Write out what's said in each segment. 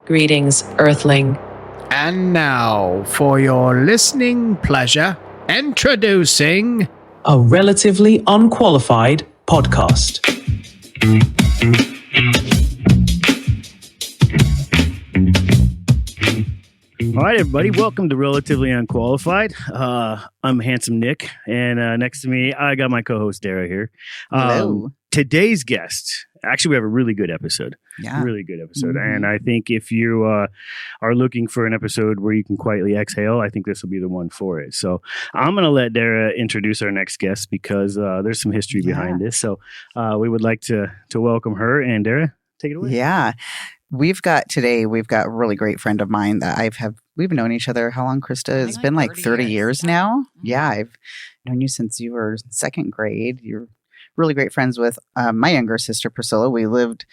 Greetings, Earthling. And now, for your listening pleasure, introducing A relatively unqualified podcast. All right, everybody, welcome to Relatively Unqualified. I'm Handsome Nick, and next to me, I got my co-host Dara here. Hello. Today's guest, actually, we have a really good episode. Yeah. Really good episode. And I think if you are looking for an episode where you can quietly exhale, I think this will be the one for it. So I'm going to let Dara introduce our next guest because there's some history behind this. So we would like to welcome her. And Dara, take it away. Yeah. We've got a really great friend of mine that we've known each other. How long, Krista? It's been like 30 years now. Mm-hmm. Yeah. I've known you since you were second grade. You're really great friends with my younger sister, Priscilla. We lived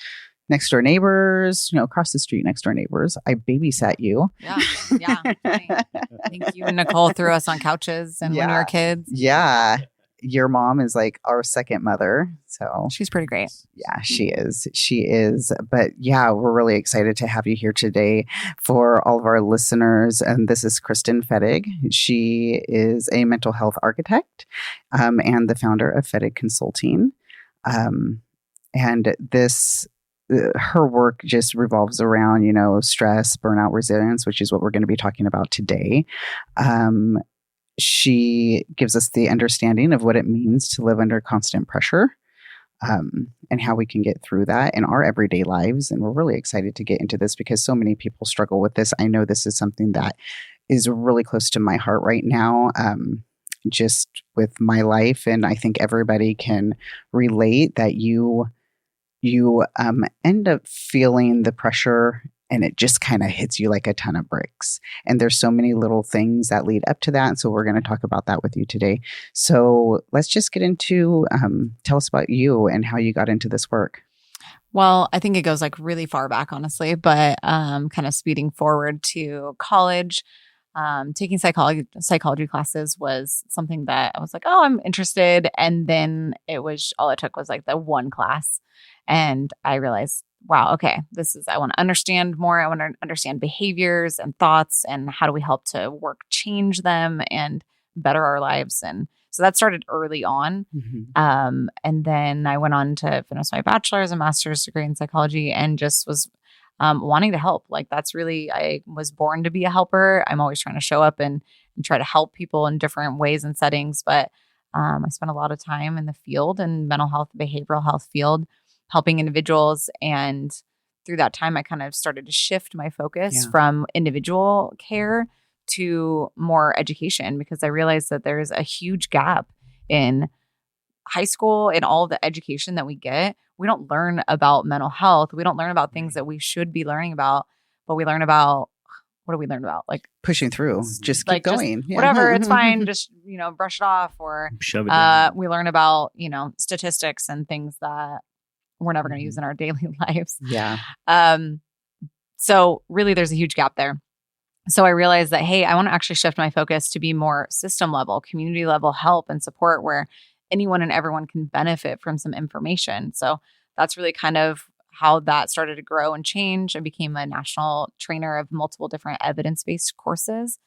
next door neighbors, across the street, next door neighbors. I babysat you. Yeah. I think you and Nicole threw us on couches and when we were kids. Yeah. Your mom is like our second mother. So she's pretty great. Yeah, she is. But yeah, we're really excited to have you here today for all of our listeners. And this is Kristin Fettig. She is a mental health architect and the founder of Fettig Consulting. And her work just revolves around, stress, burnout, resilience, which is what we're going to be talking about today. She gives us the understanding of what it means to live under constant pressure and how we can get through that in our everyday lives. And we're really excited to get into this because so many people struggle with this. I know this is something that is really close to my heart right now, just with my life. And I think everybody can relate that you end up feeling the pressure and it just kind of hits you like a ton of bricks. And there's so many little things that lead up to that. And so we're going to talk about that with you today. So let's just get into, tell us about you and how you got into this work. Well, I think it goes like really far back, honestly, but kind of speeding forward to college. Taking psychology classes was something that I was like, oh, I'm interested. And then all it took was like the one class. And I realized, wow, okay, I want to understand more. I want to understand behaviors and thoughts and how do we help to change them and better our lives. And so that started early on. Mm-hmm. And then I went on to finish my bachelor's and master's degree in psychology and just was wanting to help. Like I was born to be a helper. I'm always trying to show up and try to help people in different ways and settings. But I spent a lot of time in the field and mental health, behavioral health field, helping individuals. And through that time, I kind of started to shift my focus from individual care to more education because I realized that there's a huge gap in high school and all the education that we get. We don't learn about mental health. We don't learn about things that we should be learning about, but we learn about, what do we learn about? Like pushing through, just keep going. Whatever, it's fine. Just, brush it off or shove it down. We learn about, statistics and things that we're never going to use in our daily lives. Yeah. So really there's a huge gap there. So I realized that, hey, I want to actually shift my focus to be more system level, community level help and support where anyone and everyone can benefit from some information. So that's really kind of how that started to grow and change. I became a national trainer of multiple different evidence-based courses.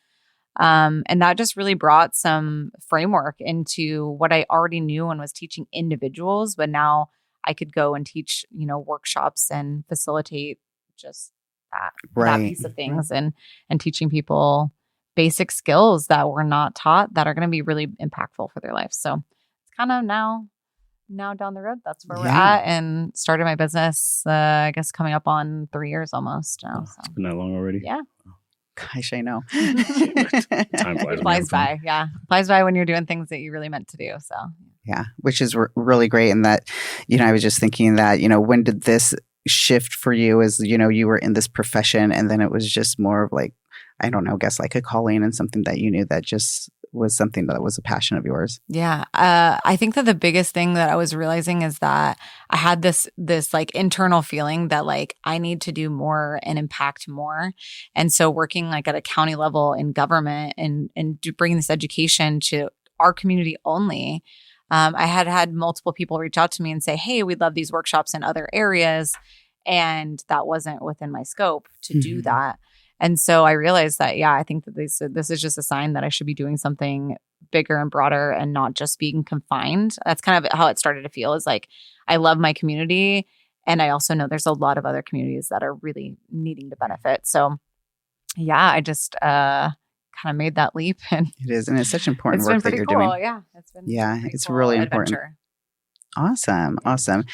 And that just really brought some framework into what I already knew and was teaching individuals, but now I could go and teach, workshops and facilitate just that piece of things and teaching people basic skills that were not taught that are going to be really impactful for their life. So it's kind of now down the road, that's where we're at, and started my business, I guess coming up on 3 years almost now. So. It's been that long already? Yeah. Gosh, I know. Time flies. It flies by. Yeah. Flies by when you're doing things that you really meant to do. So. Yeah, which is really great. And that, I was just thinking that, when did this shift for you as, you were in this profession and then it was just more of like, I don't know, I guess like a calling and something that you knew that just was something that was a passion of yours? Yeah. I think that the biggest thing that I was realizing is that I had this like internal feeling that like I need to do more and impact more. And so working like at a county level in government and bringing this education to our community only, I had multiple people reach out to me and say, hey, we'd love these workshops in other areas. And that wasn't within my scope to do that. And so I realized that, I think that this is just a sign that I should be doing something bigger and broader and not just being confined. That's kind of how it started to feel, is like, I love my community. And I also know there's a lot of other communities that are really needing to benefit. So I just kind of made that leap. And it is. And it's such important it's work been pretty that you're cool. doing. Yeah. It's been it's cool really adventure. important. Awesome.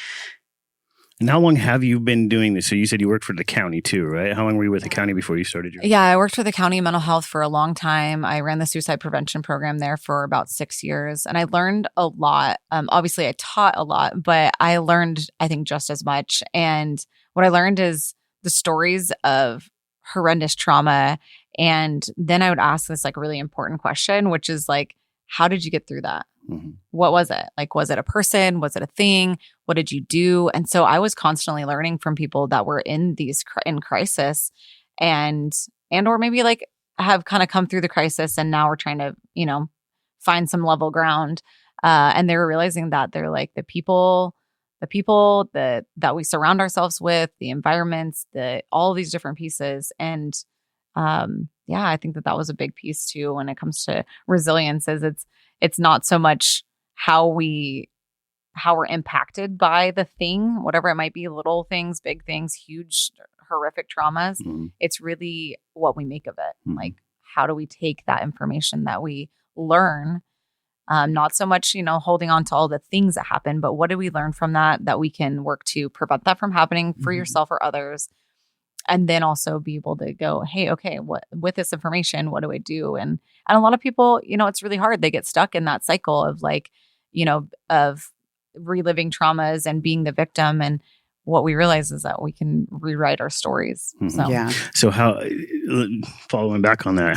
And how long have you been doing this? So you said you worked for the county too, right? How long were you with the county before you started your? Yeah, I worked for the county mental health for a long time. I ran the suicide prevention program there for about 6 years, and I learned a lot. Obviously, I taught a lot, but I learned, I think, just as much. And what I learned is the stories of horrendous trauma. And then I would ask this like really important question, which is like, how did you get through that? Mm-hmm. What was it? Like, was it a person? Was it a thing? What did you do? And so I was constantly learning from people that were in in crisis and or maybe like have kind of come through the crisis and now we're trying to, find some level ground. And they were realizing that they're like the people that we surround ourselves with, the environments, all these different pieces. And I think that was a big piece too when it comes to resilience. Is it's not so much how we're impacted by the thing, whatever it might be, little things, big things, huge, horrific traumas. Mm-hmm. It's really what we make of it. Mm-hmm. Like, how do we take that information that we learn? Not so much, holding on to all the things that happen, but what do we learn from that we can work to prevent that from happening for yourself or others? And then also be able to go, hey, okay, what with this information, what do I do? And a lot of people, it's really hard. They get stuck in that cycle of like, of reliving traumas and being the victim. And what we realize is that we can rewrite our stories. Mm-hmm. So, So how, following back on that,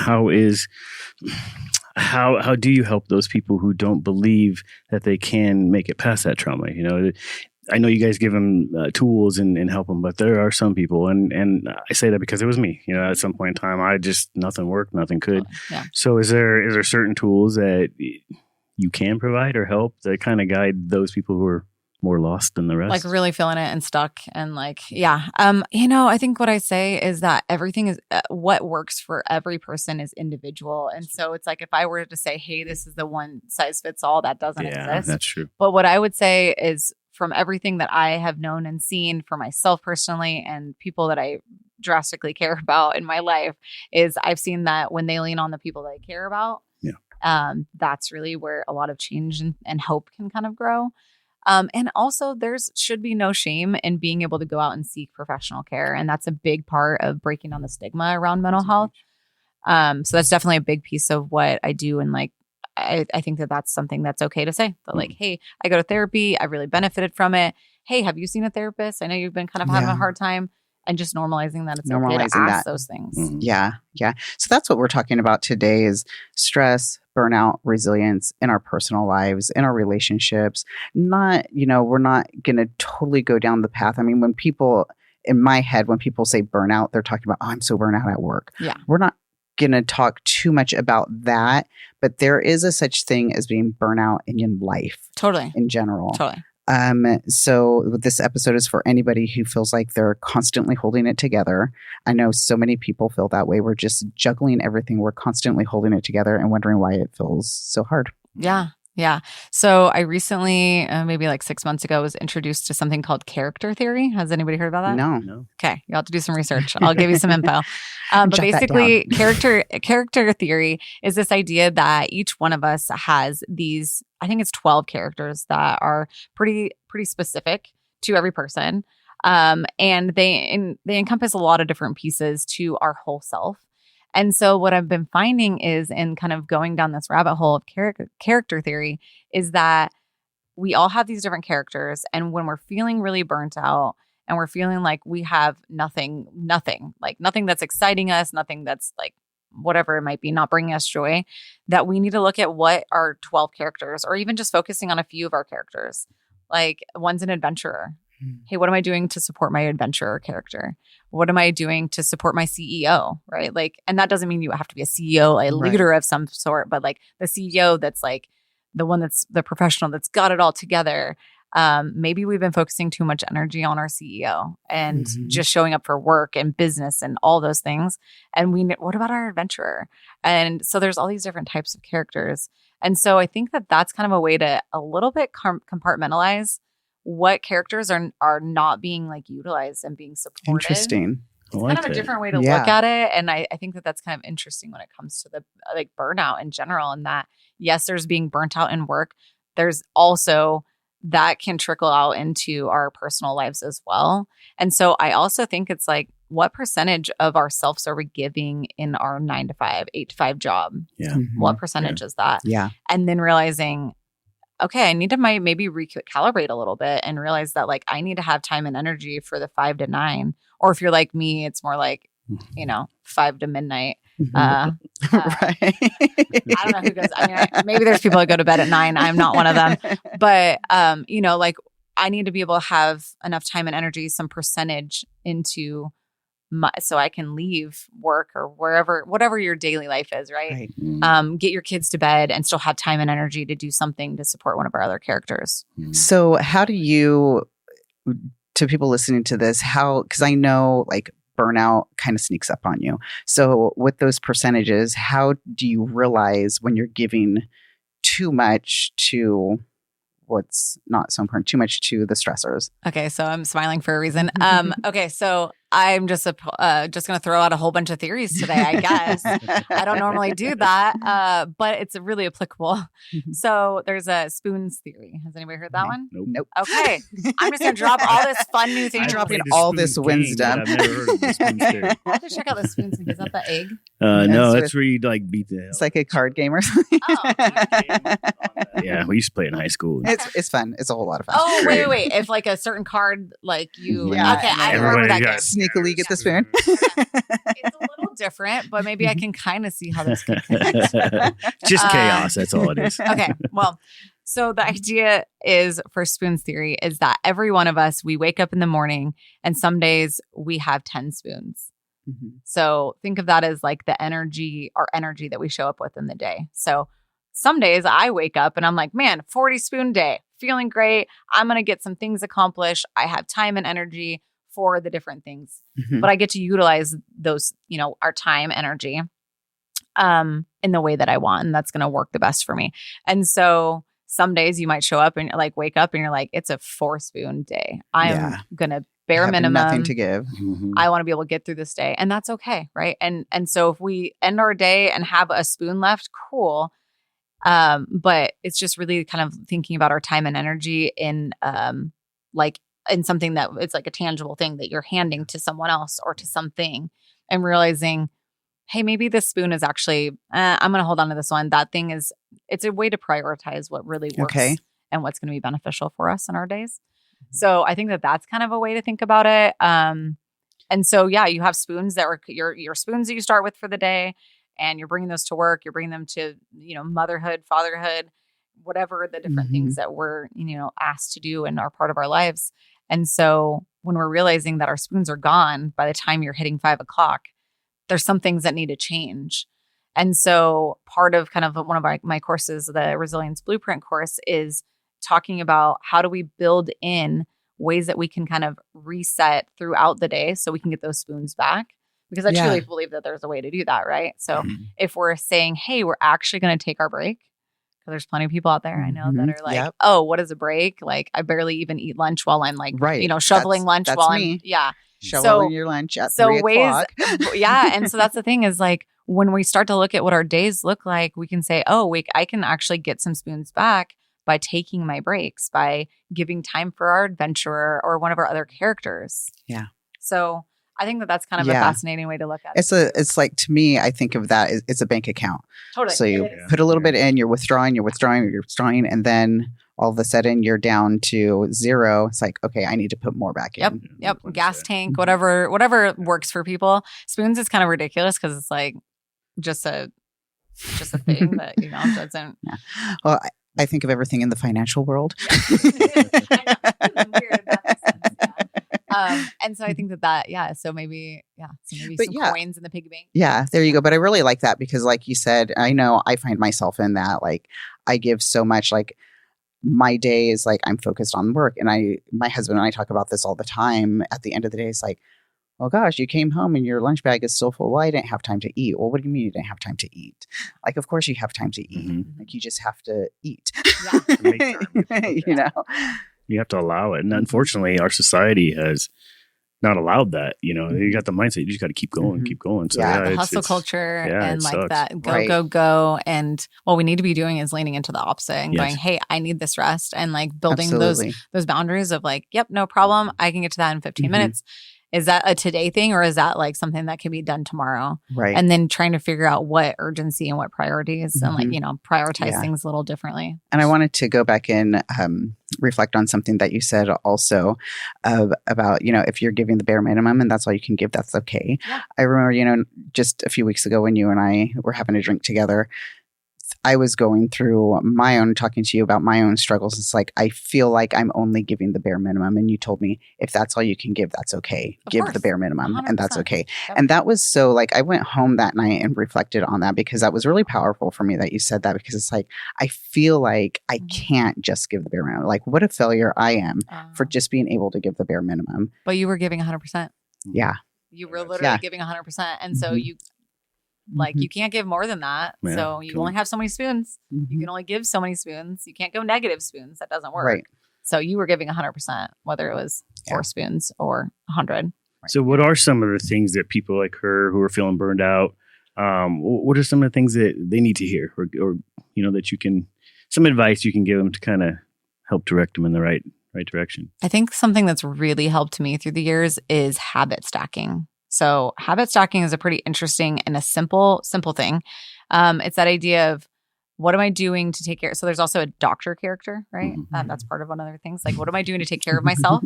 how do you help those people who don't believe that they can make it past that trauma? I know you guys give them tools and help them, but there are some people, and I say that because it was me. At some point in time, nothing worked, nothing could. Yeah. So is there certain tools that you can provide or help that kind of guide those people who are more lost than the rest? Like really feeling it and stuck and like, I think what I say is that everything is what works for every person is individual. And so it's like, if I were to say, hey, this is the one size fits all, that doesn't exist. That's true. But what I would say is, from everything that I have known and seen for myself personally and people that I drastically care about in my life, is I've seen that when they lean on the people they care about, that's really where a lot of change and hope can kind of grow. And also should be no shame in being able to go out and seek professional care. And that's a big part of breaking down the stigma around mental health. So that's definitely a big piece of what I do. And like, I think that's something that's okay to say. But like, hey, I go to therapy. I've really benefited from it. Hey, have you seen a therapist? I know you've been kind of having a hard time. And just normalizing that it's okay to ask those things. Mm-hmm. Yeah. So that's what we're talking about today is stress, burnout, resilience in our personal lives, in our relationships. Not, we're not going to totally go down the path. I mean, in my head, when people say burnout, they're talking about, I'm so burnt out at work. Yeah. We're not going to talk too much about that, but there is a such thing as being burnout in your life. Totally. In general. Totally. So this episode is for anybody who feels like they're constantly holding it together. I know so many people feel that way. We're just juggling everything. We're constantly holding it together and wondering why it feels so hard. Yeah. So I recently, maybe like 6 months ago, was introduced to something called character theory. Has anybody heard about that? No. Okay. You'll have to do some research. I'll give you some info. But basically, character theory is this idea that each one of us has these, I think it's 12 characters that are pretty specific to every person. And they encompass a lot of different pieces to our whole self. And so what I've been finding is, in kind of going down this rabbit hole of character theory, is that we all have these different characters. And when we're feeling really burnt out and we're feeling like we have nothing that's exciting us, nothing that's like whatever it might be, not bringing us joy, that we need to look at what our 12 characters, or even just focusing on a few of our characters. Like, one's an adventurer. Hey, what am I doing to support my adventurer character? What am I doing to support my CEO? Right. Like, and that doesn't mean you have to be a CEO, a leader of some sort, but like the CEO that's like the one that's the professional that's got it all together. Maybe we've been focusing too much energy on our CEO and Mhm. just showing up for work and business and all those things. And what about our adventurer? And so there's all these different types of characters. And so I think that that's kind of a way to a little bit compartmentalize what characters are not being like utilized and being supported. Interesting. It's kind of a different way to Yeah. look at it. And I think that that's kind of interesting when it comes to the like burnout in general. And that, yes, there's being burnt out in work. There's also that can trickle out into our personal lives as well. And so I also think it's like, what percentage of ourselves are we giving in our 9 to 5, 8 to 5 job? Yeah. Mhm. What percentage is that? Yeah. And then realizing, okay, I need to maybe recalibrate a little bit and realize that like I need to have time and energy for the 5 to 9. Or if you're like me, it's more like, 5 to midnight. Right. I don't know who goes. I mean, maybe there's people that go to bed at 9. I'm not one of them. But like I need to be able to have enough time and energy, some percentage into so I can leave work or whatever your daily life is, right? Get your kids to bed and still have time and energy to do something to support one of our other characters. So how do you, to people listening to this, because I know like burnout kind of sneaks up on you. So with those percentages, how do you realize when you're giving too much to what's not so important, too much to the stressors? Okay, so I'm smiling for a reason. Okay, so I'm just going to throw out a whole bunch of theories today, I guess. I don't normally do that, but it's really applicable. So there's a spoons theory. Has anybody heard that one? Nope. Okay, I'm just going to drop all this fun new things. dropping all this wisdom. I've never heard of the spoon theory. I have to check out the spoons. Is that the egg? No, Yes, that's where you like beat the hell. It's like a card game or something. Oh, Yeah, we used to play it in high school. It's fun. It's a whole lot of fun. Oh, wait. If like a certain card, like you. Yeah. Okay, I Everybody remember that got game. Sneakily get the spoon. It's a little different, but maybe I can kind of see how this can connect. Just chaos. That's all it is. Okay. Well, so the idea is for spoons theory is that every one of us, we wake up in the morning and some days we have 10 spoons. Mhm. So think of that as like the energy, our energy that we show up with in the day. So some days I wake up and I'm like, man, 40 spoon day, feeling great. I'm going to get some things accomplished. I have time and energy for the different things, Mhm. but I get to utilize those, our time, energy, in the way that I want. And that's going to work the best for me. And so some days you might show up and like wake up and you're like, it's a 4 spoon day. I'm Yeah. going to bare Having minimum. nothing to give. Mhm. I want to be able to get through this day, and that's okay, right? And so if we end our day and have a spoon left, cool. But it's just really kind of thinking about our time and energy in in something that it's like a tangible thing that you're handing to someone else or to something, and realizing, hey, maybe this spoon is actually I'm going to hold on to this one. That thing is, it's a way to prioritize what really works Okay. and what's going to be beneficial for us in our days. So I think that that's kind of a way to think about it. And so, yeah, you have spoons that are your spoons that you start with for the day, and you're bringing those to work. You're bringing them to, motherhood, fatherhood, whatever the different things that we're, asked to do and are part of our lives. And so when we're realizing that our spoons are gone by the time you're hitting 5 o'clock, there's some things that need to change. And so part of kind of one of my courses, the Resilience Blueprint course, is talking about how do we build in ways that we can kind of reset throughout the day so we can get those spoons back. Because I truly believe that there's a way to do that, right? So if we're saying, hey, we're actually going to take our break, because there's plenty of people out there I know that are like, oh, what is a break? Like I barely even eat lunch while I'm like, shoveling lunch that's while me. I'm, Shoveling your lunch at 3 o'clock. And so that's the thing is like, when we start to look at what our days look like, we can say, oh, wait, I can actually get some spoons back by taking my breaks, by giving time for our adventurer or one of our other characters. Yeah. So I think that that's kind of a fascinating way to look at it. It's like, to me, I think of that as it's a bank account. Totally. So you put a little bit in, you're withdrawing, and then all of a sudden you're down to 0. It's like, okay, I need to put more back in. Yep. Gas tank, whatever works for people. Spoons is kind of ridiculous because it's like just a thing that, doesn't. Yeah. Well, I think of everything in the financial world. I know. Weird. That makes sense. Yeah. And so I think so maybe some coins in the piggy bank. Yeah, there you go. But I really like that because like you said, I know I find myself in that, like I give so much, like my day is like, I'm focused on work. And my husband and I talk about this all the time. At the end of the day, it's like, oh gosh, you came home and your lunch bag is still full. Well, I didn't have time to eat. Well, what do you mean you didn't have time to eat? Like, of course you have time to eat. Mm-hmm. Like, you just have to eat. Yeah. You know? You have to allow it. And unfortunately, our society has not allowed that. You know, you got the mindset, you just got to keep going, keep going. So Yeah, the it's- hustle it's- culture yeah, and it like sucks. that go, Right. go. And what we need to be doing is leaning into the opposite and Yes. going, hey, I need this rest, and like building Absolutely. those boundaries of like, yep, no problem. I can get to that in 15 Mhm. minutes. Is that a today thing, or is that like something that can be done tomorrow? Right. And then trying to figure out what urgency and what priorities and like, Mhm. you know, prioritize Yeah. things a little differently. And I wanted to go back and reflect on something that you said also about, you know, if you're giving the bare minimum and that's all you can give, that's okay. Yeah. I remember, you know, just a few weeks ago when you and I were having a drink together, I was going through my own, talking to you about my own struggles. It's like, I feel like I'm only giving the bare minimum. And you told me, if that's all you can give, that's okay. Of Give course. the bare minimum and that's 100%. okay. Yep. And that was so like, I went home that night and reflected on that because that was really powerful for me that you said that, because it's like, I feel like I can't just give the bare minimum. Like, what a failure I am for just being able to give the bare minimum. But you were giving 100%. Yeah. You were literally Yeah. giving 100%. And so Mhm. you like, you can't give more than that. Yeah, So you cool. only have so many spoons. You Mhm. can only give so many spoons. You can't go negative spoons. That doesn't work. Right. So you were giving 100%, whether it was 4 Yeah. spoons or 100. So, what are some of the things that people like her who are feeling burned out? What are some of the things that they need to hear, or you know, that you can, some advice you can give them to kind of help direct them in the right direction? I think something that's really helped me through the years is habit stacking. So habit stacking is a pretty interesting and a simple thing. It's that idea of, what am I doing to take care? So there's also a doctor character, right? Mhm. That's part of one of the things. Like, what am I doing to take care of myself?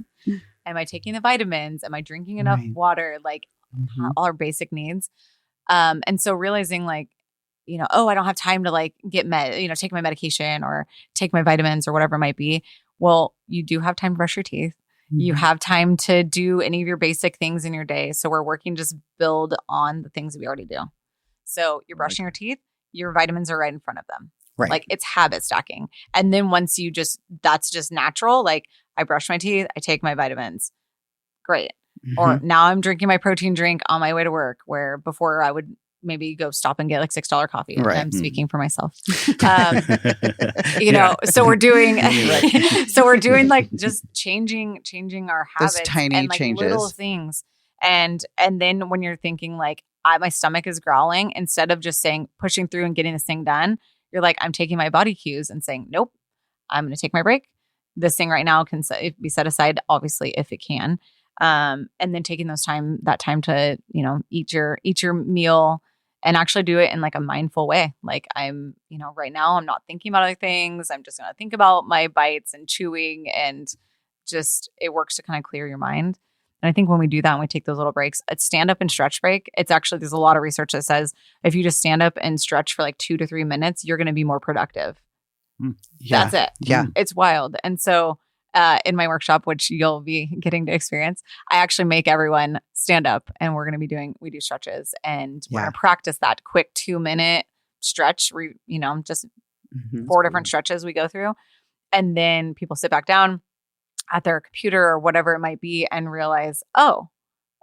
Am I taking the vitamins? Am I drinking enough Right. water? Like Mhm. all our basic needs. And so realizing like, you know, oh, I don't have time to like take my medication or take my vitamins or whatever it might be. Well, you do have time to brush your teeth. You Mhm. have time to do any of your basic things in your day. So we're working just build on the things that we already do. So you're brushing your teeth, your vitamins are right in front of them. Right. Like, it's habit stacking. And then once you that's just natural. Like, I brush my teeth, I take my vitamins. Great. Or Mhm. now I'm drinking my protein drink on my way to work, where before I would maybe go stop and get like $6 coffee. Right. I'm speaking for myself. You So we're doing, Right. so we're doing like just changing our Those habits tiny and like little changes. things. And then when you're thinking like, my stomach is growling, instead of just saying, pushing through and getting this thing done, you're like, I'm taking my body cues and saying, nope, I'm going to take my break. This thing right now can be set aside, obviously, if it can. And then taking that time to, you know, eat your meal and actually do it in like a mindful way. Like, I'm, you know, right now I'm not thinking about other things. I'm just going to think about my bites and chewing, and just, it works to kind of clear your mind. And I think when we do that and we take those little breaks, it's stand up and stretch break. It's actually, there's a lot of research that says if you just stand up and stretch for like 2 to 3 minutes, you're going to be more productive. Yeah. That's it. Yeah. It's wild. And so in my workshop, which you'll be getting to experience, I actually make everyone stand up, and we do stretches, and we're Yeah. going to practice that quick 2-minute stretch, just Mhm. 4 different stretches we go through. And then people sit back down at their computer or whatever it might be and realize, oh,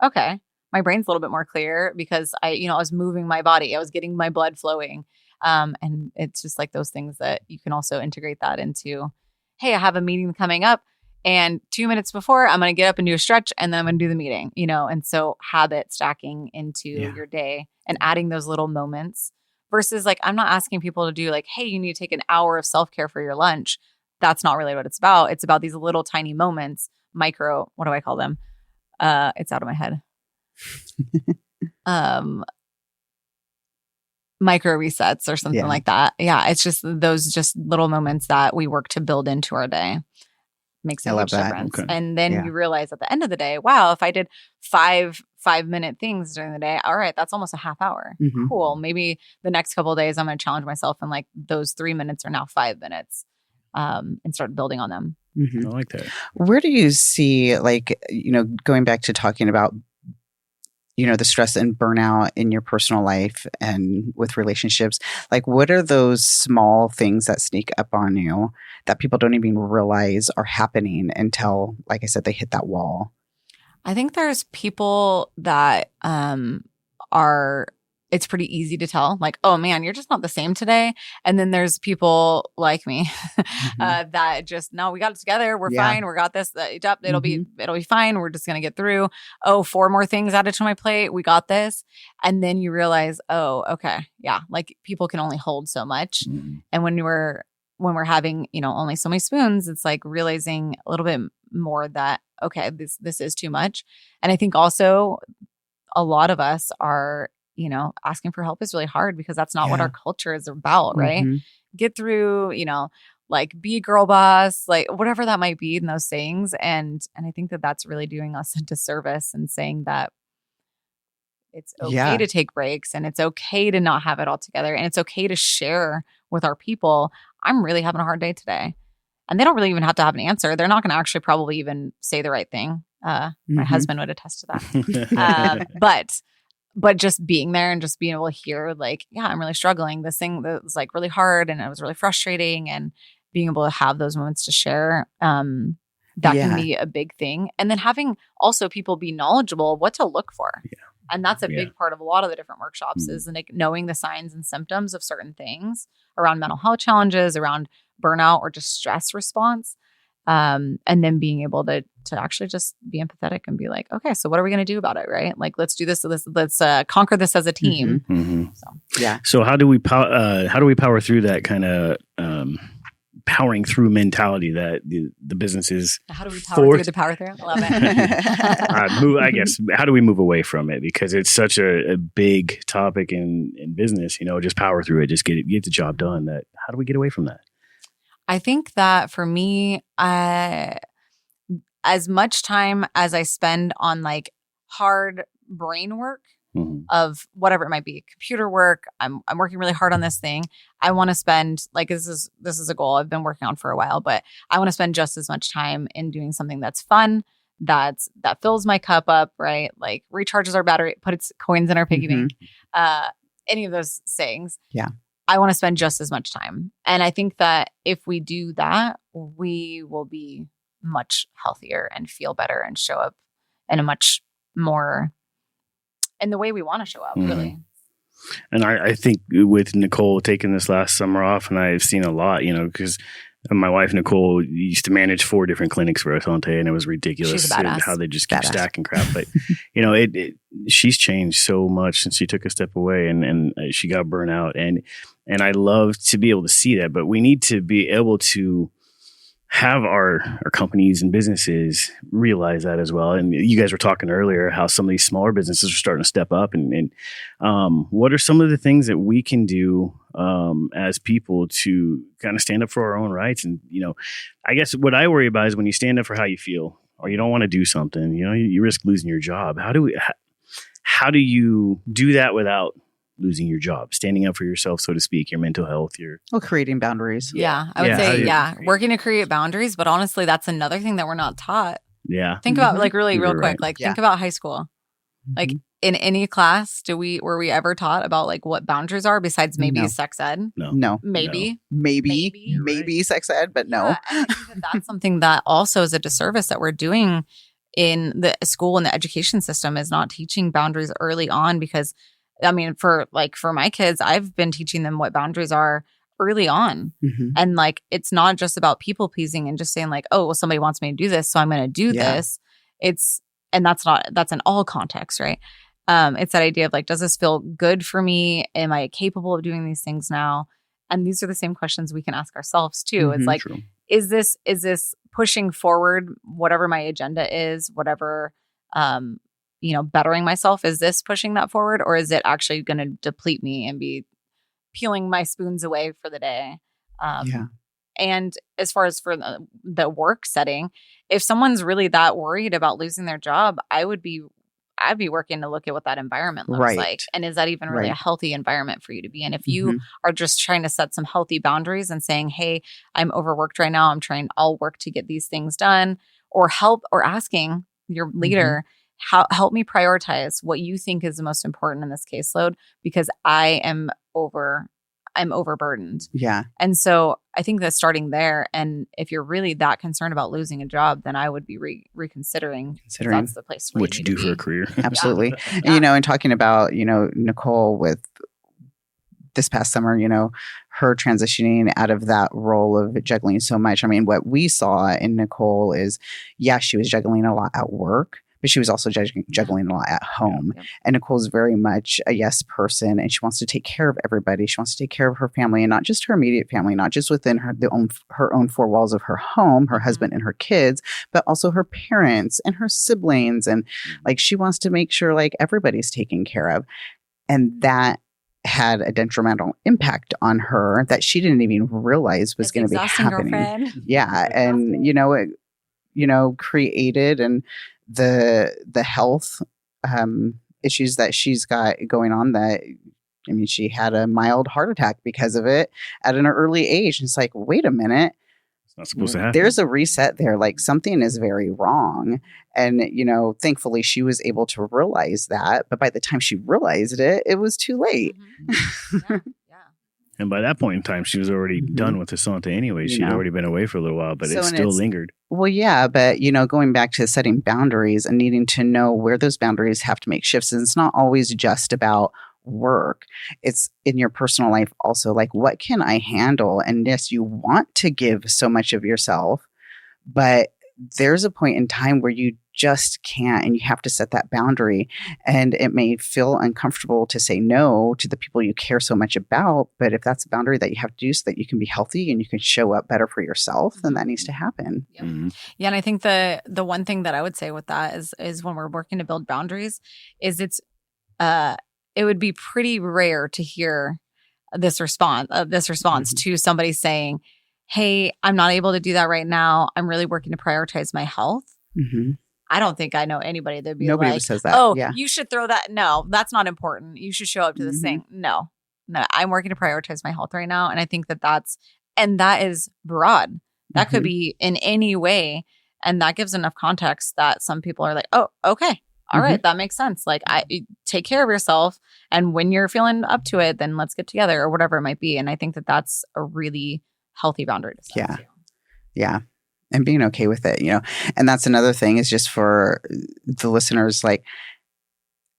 okay, my brain's a little bit more clear because I was moving my body. I was getting my blood flowing. And it's just like those things that you can also integrate that into, hey, I have a meeting coming up, and 2 minutes before I'm going to get up and do a stretch, and then I'm going to do the meeting, and so habit stacking into your day and adding those little moments versus like, I'm not asking people to do like, hey, you need to take an hour of self-care for your lunch. That's not really what it's about. It's about these little tiny moments, micro, what do I call them? It's out of my head. Micro resets or something like that. Yeah. It's just those just little moments that we work to build into our day. Makes a huge difference. Okay. And then you realize at the end of the day, wow, if I did 5-minute things during the day, all right, that's almost a half hour. Mhm. Cool. Maybe the next couple of days I'm going to challenge myself, and like those 3 minutes are now 5 minutes, and start building on them. Mhm. I like that. Where do you see, like, going back to talking about the stress and burnout in your personal life and with relationships, like what are those small things that sneak up on you that people don't even realize are happening until, like I said, they hit that wall? I think there's people that are, it's pretty easy to tell, like, oh man, you're just not the same today. And then there's people like me that just, no, we got it together. We're fine. We got this. It'll be fine. We're just going to get through. Oh, 4 more things added to my plate. We got this. And then you realize, oh, okay. Yeah. Like people can only hold so much. And when we're having, only so many spoons, it's like realizing a little bit more that, okay, this is too much. And I think also a lot of us are, asking for help is really hard because that's not what our culture is about, right? Get through, like be a girl boss, like whatever that might be in those sayings. And I think that that's really doing us a disservice and saying that it's okay to take breaks and it's okay to not have it all together. And it's okay to share with our people, I'm really having a hard day today. And they don't really even have to have an answer. They're not going to actually probably even say the right thing. My husband would attest to that. But just being there and just being able to hear like, yeah, I'm really struggling. This thing that was like really hard and it was really frustrating, and being able to have those moments to share, that can be a big thing. And then having also people be knowledgeable of what to look for. Yeah. And that's a big part of a lot of the different workshops is like knowing the signs and symptoms of certain things around mental health challenges, around burnout or just stress response. And then being able to actually just be empathetic and be like, okay, so what are we going to do about it? Right? Like, let's do this. Let's conquer this as a team. So how do we power through that kind of powering through mentality that the businesses? How do we power through the power through? I love it. I guess, how do we move away from it? Because it's such a big topic in business, just power through it, just get the job done. How do we get away from that? I think that for me, as much time as I spend on like hard brain work of whatever it might be, computer work, I'm working really hard on this thing. I want to spend, like, this is a goal I've been working on for a while, but I want to spend just as much time in doing something that's fun, that fills my cup up, right? Like recharges our battery, puts coins in our piggy bank, any of those sayings. Yeah. I want to spend just as much time. And I think that if we do that, we will be much healthier and feel better and show up in a much more, in the way we want to show up, really. And I think with Nicole taking this last summer off, and I've seen a lot, because my wife, Nicole, used to manage 4 different clinics for Asante, and it was ridiculous how they just keep stacking crap. But, she's changed so much since she took a step away and she got burnt out. And I love to be able to see that, but we need to be able to have our companies and businesses realize that as well. And you guys were talking earlier how some of these smaller businesses are starting to step up. And what are some of the things that we can do as people to kind of stand up for our own rights? And, I guess what I worry about is when you stand up for how you feel or you don't want to do something, you risk losing your job. How do you do that without losing your job, standing up for yourself, so to speak, your mental health, creating boundaries. Yeah, I would say, working to create boundaries. But honestly, that's another thing that we're not taught. Yeah. Think about like really real quick, right. like think about high school. Like in any class, were we ever taught about like what boundaries are besides maybe sex ed? No. Maybe sex ed, but no. Yeah, and I think that's something that also is a disservice that we're doing in the school and the education system, is not teaching boundaries early on. Because I mean, for my kids, I've been teaching them what boundaries are early on. And like, it's not just about people pleasing and just saying like, oh, well, somebody wants me to do this, so I'm going to do this. That's in all contexts, right? It's that idea of like, does this feel good for me? Am I capable of doing these things now? And these are the same questions we can ask ourselves too. It's like, true. Is this pushing forward whatever my agenda is, whatever, bettering myself? Is this pushing that forward, or is it actually going to deplete me and be peeling my spoons away for the day? And as far as for the work setting, if someone's really that worried about losing their job, I'd be working to look at what that environment looks like. And is that even really a healthy environment for you to be in? If you are just trying to set some healthy boundaries and saying, hey, I'm overworked right now, I'll work to get these things done, or help, or asking your leader, help me prioritize what you think is the most important in this caseload, because I'm overburdened. Yeah. And so I think that starting there, and if you're really that concerned about losing a job, then I would be reconsidering if that's the place where what you do for a career. Absolutely. And, and talking about, Nicole with this past summer, her transitioning out of that role of juggling so much. I mean, what we saw in Nicole is, she was juggling a lot at work, but she was also juggling a lot at home. Yep. And Nicole's very much a yes person, and she wants to take care of everybody. She wants to take care of her family, and not just her immediate family, not just within her own four walls of her home, her husband and her kids, but also her parents and her siblings. And like, she wants to make sure like everybody's taken care of. And that had a detrimental impact on her that she didn't even realize was going to be happening. Girlfriend. Yeah. And, it created and the health issues that she's got going on that, I mean, she had a mild heart attack because of it at an early age. And it's like, wait a minute. It's not supposed to happen. There's a reset there. Like, something is very wrong. And, thankfully she was able to realize that. But by the time she realized it, it was too late. Mm-hmm. Yeah. And by that point in time, she was already done with Asante anyway. She'd already been away for a little while, but it still lingered. Well, yeah, but, going back to setting boundaries and needing to know where those boundaries have to make shifts. And it's not always just about work. It's in your personal life also. Like, what can I handle? And yes, you want to give so much of yourself, but there's a point in time where you just can't, and you have to set that boundary. And it may feel uncomfortable to say no to the people you care so much about, but if that's a boundary that you have to do so that you can be healthy and you can show up better for yourself, then that needs to happen. Yep. Mm-hmm. Yeah, and I think the one thing that I would say with that is when we're working to build boundaries, is it would be pretty rare to hear this response to somebody saying, "Hey, I'm not able to do that right now. I'm really working to prioritize my health." Mm-hmm. I don't think I know anybody that'd be Nobody like, says that. "Oh, yeah. you should throw that." No, that's not important. You should show up to this thing. No, I'm working to prioritize my health right now. And I think that is broad. That could be in any way. And that gives enough context that some people are like, "Oh, okay. All right. That makes sense. Like, take care of yourself. And when you're feeling up to it, then let's get together," or whatever it might be. And I think that that's a really healthy boundary to set. Yeah. Yeah. And being okay with it, and that's another thing is just for the listeners, like,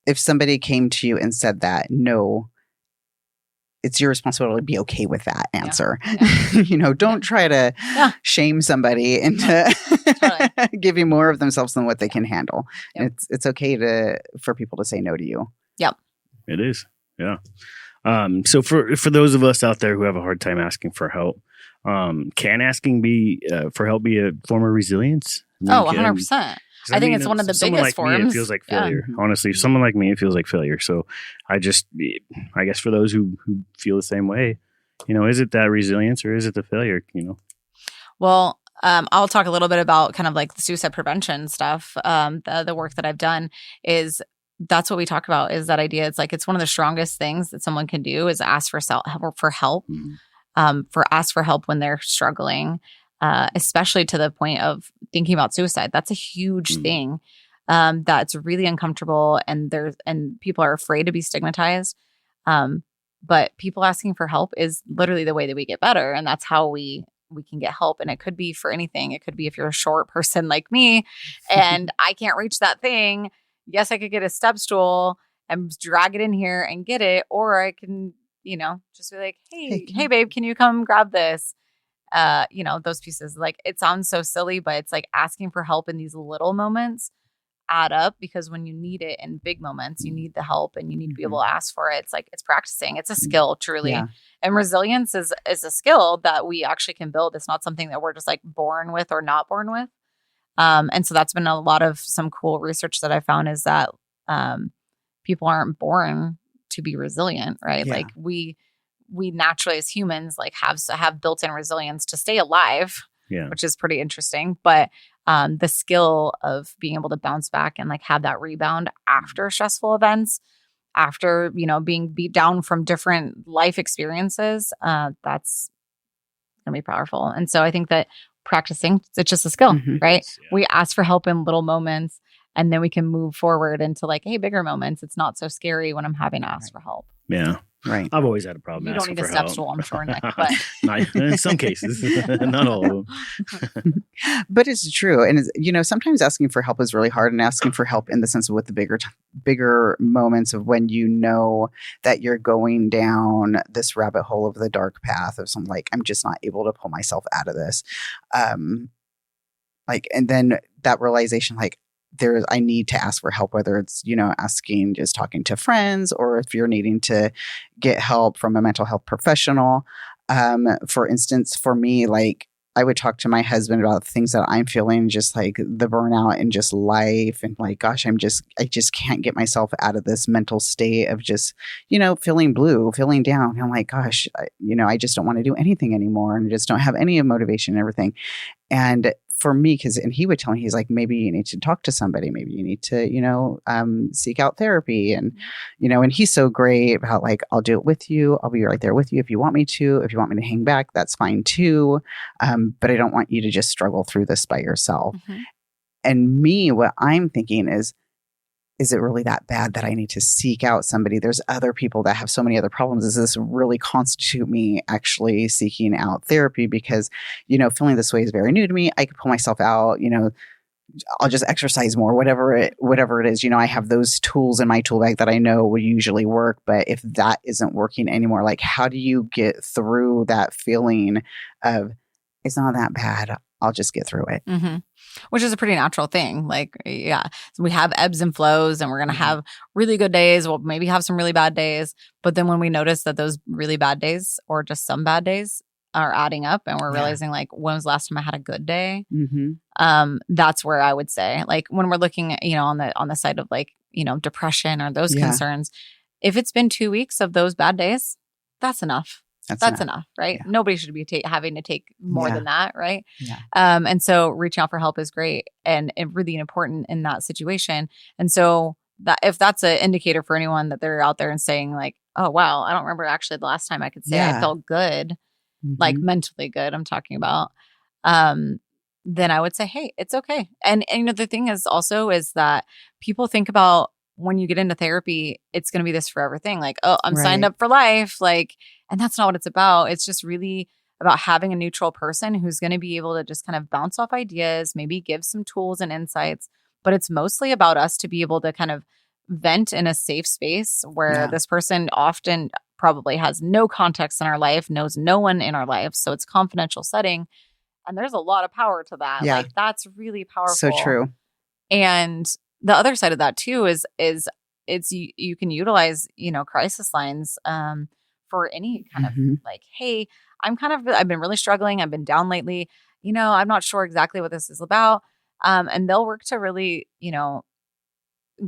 if somebody came to you and said that, no, it's your responsibility to be okay with that answer. Yeah. Don't try to shame somebody into giving more of themselves than what they can handle. Yep. And it's okay for people to say no to you. Yep. It is. Yeah. So for those of us out there who have a hard time asking for help, can asking for help be a form of resilience? 100%. I think it's one of the biggest forms. Me, it feels like failure. Yeah. Honestly, someone like me, it feels like failure. So I guess for those who feel the same way, is it that resilience or is it the failure? Well, I'll talk a little bit about kind of like the suicide prevention stuff. The work that I've done is that's what we talk about, is that idea. It's like, it's one of the strongest things that someone can do is ask for help, ask for help when they're struggling. Especially to the point of thinking about suicide. That's a huge thing. That's really uncomfortable, and people are afraid to be stigmatized. But people asking for help is literally the way that we get better, and that's how we can get help. And it could be for anything. It could be if you're a short person like me, and I can't reach that thing. Yes, I could get a step stool and drag it in here and get it, or I can, just be like, hey, babe, can you come grab this? Those pieces, like, it sounds so silly, but it's like asking for help in these little moments add up, because when you need it in big moments, you need the help and you need to be able to ask for it. It's like, it's practicing. It's a skill, truly. Yeah. And resilience is a skill that we actually can build. It's not something that we're just like born with or not born with. And so that's been a lot of some cool research that I found, is that people aren't born to be resilient, right? Yeah. Like we naturally as humans like have built-in resilience to stay alive, which is pretty interesting. But the skill of being able to bounce back and like have that rebound after stressful events, after, being beat down from different life experiences, that's going to be powerful. And so I think that practicing, it's just a skill, right? Yeah. We ask for help in little moments, And then we can move forward into like, hey, bigger moments. It's not so scary when I'm having to ask for help. Yeah. Right. I've always had a problem You don't asking need a for step help. stool, I'm sure, Nick, but Not, in some cases, not all of them. But it's true. And, sometimes asking for help is really hard, and asking for help in the sense of with the bigger moments of when you know that you're going down this rabbit hole of the dark path of something like, I'm just not able to pull myself out of this. And then that realization, like, I need to ask for help, whether it's, asking, just talking to friends, or if you're needing to get help from a mental health professional. For instance, for me, like, I would talk to my husband about things that I'm feeling, just like the burnout and just life. And like, gosh, I just can't get myself out of this mental state of just, feeling blue, feeling down. And I'm like, gosh, I just don't want to do anything anymore. And I just don't have any motivation and everything. And for me, and he would tell me, he's like, maybe you need to talk to somebody. Maybe you need to, seek out therapy. And, and he's so great about like, I'll do it with you. I'll be right there with you if you want me to. If you want me to hang back, that's fine too. But I don't want you to just struggle through this by yourself. Mm-hmm. And me, what I'm thinking is it really that bad that I need to seek out somebody? There's other people that have so many other problems. Does this really constitute me actually seeking out therapy? Because, feeling this way is very new to me. I could pull myself out, I'll just exercise more, whatever it is. I have those tools in my tool bag that I know would usually work. But if that isn't working anymore, like, how do you get through that feeling of, it's not that bad, I'll just get through it? Mm-hmm. Which is a pretty natural thing. Like, yeah, so we have ebbs and flows, and we're going to have really good days. We'll maybe have some really bad days. But then when we notice that those really bad days or just some bad days are adding up, and we're realizing like, when was the last time I had a good day? Mm-hmm. That's where I would say, like, when we're looking at, on the side of like, depression or those concerns, if it's been 2 weeks of those bad days, that's enough. That's enough, right? Yeah. Nobody should be having to take more than that, right? Yeah. And so reaching out for help is great and really important in that situation. And so that if that's an indicator for anyone that they're out there and saying like, oh, wow, I don't remember actually the last time I could say I felt good, like mentally good, I'm talking about, then I would say, hey, it's okay. And the thing is also is that people think about when you get into therapy, it's going to be this forever thing. Like, oh, I'm signed up for life. Like, and that's not what it's about. It's just really about having a neutral person who's going to be able to just kind of bounce off ideas, maybe give some tools and insights. But it's mostly about us to be able to kind of vent in a safe space where this person often probably has no context in our life, knows no one in our life. So it's confidential setting. And there's a lot of power to that. Yeah. Like, that's really powerful. So true. And the other side of that too is you can utilize, crisis lines for any kind of like, hey, I've been really struggling. I've been down lately. I'm not sure exactly what this is about. And they'll work to really,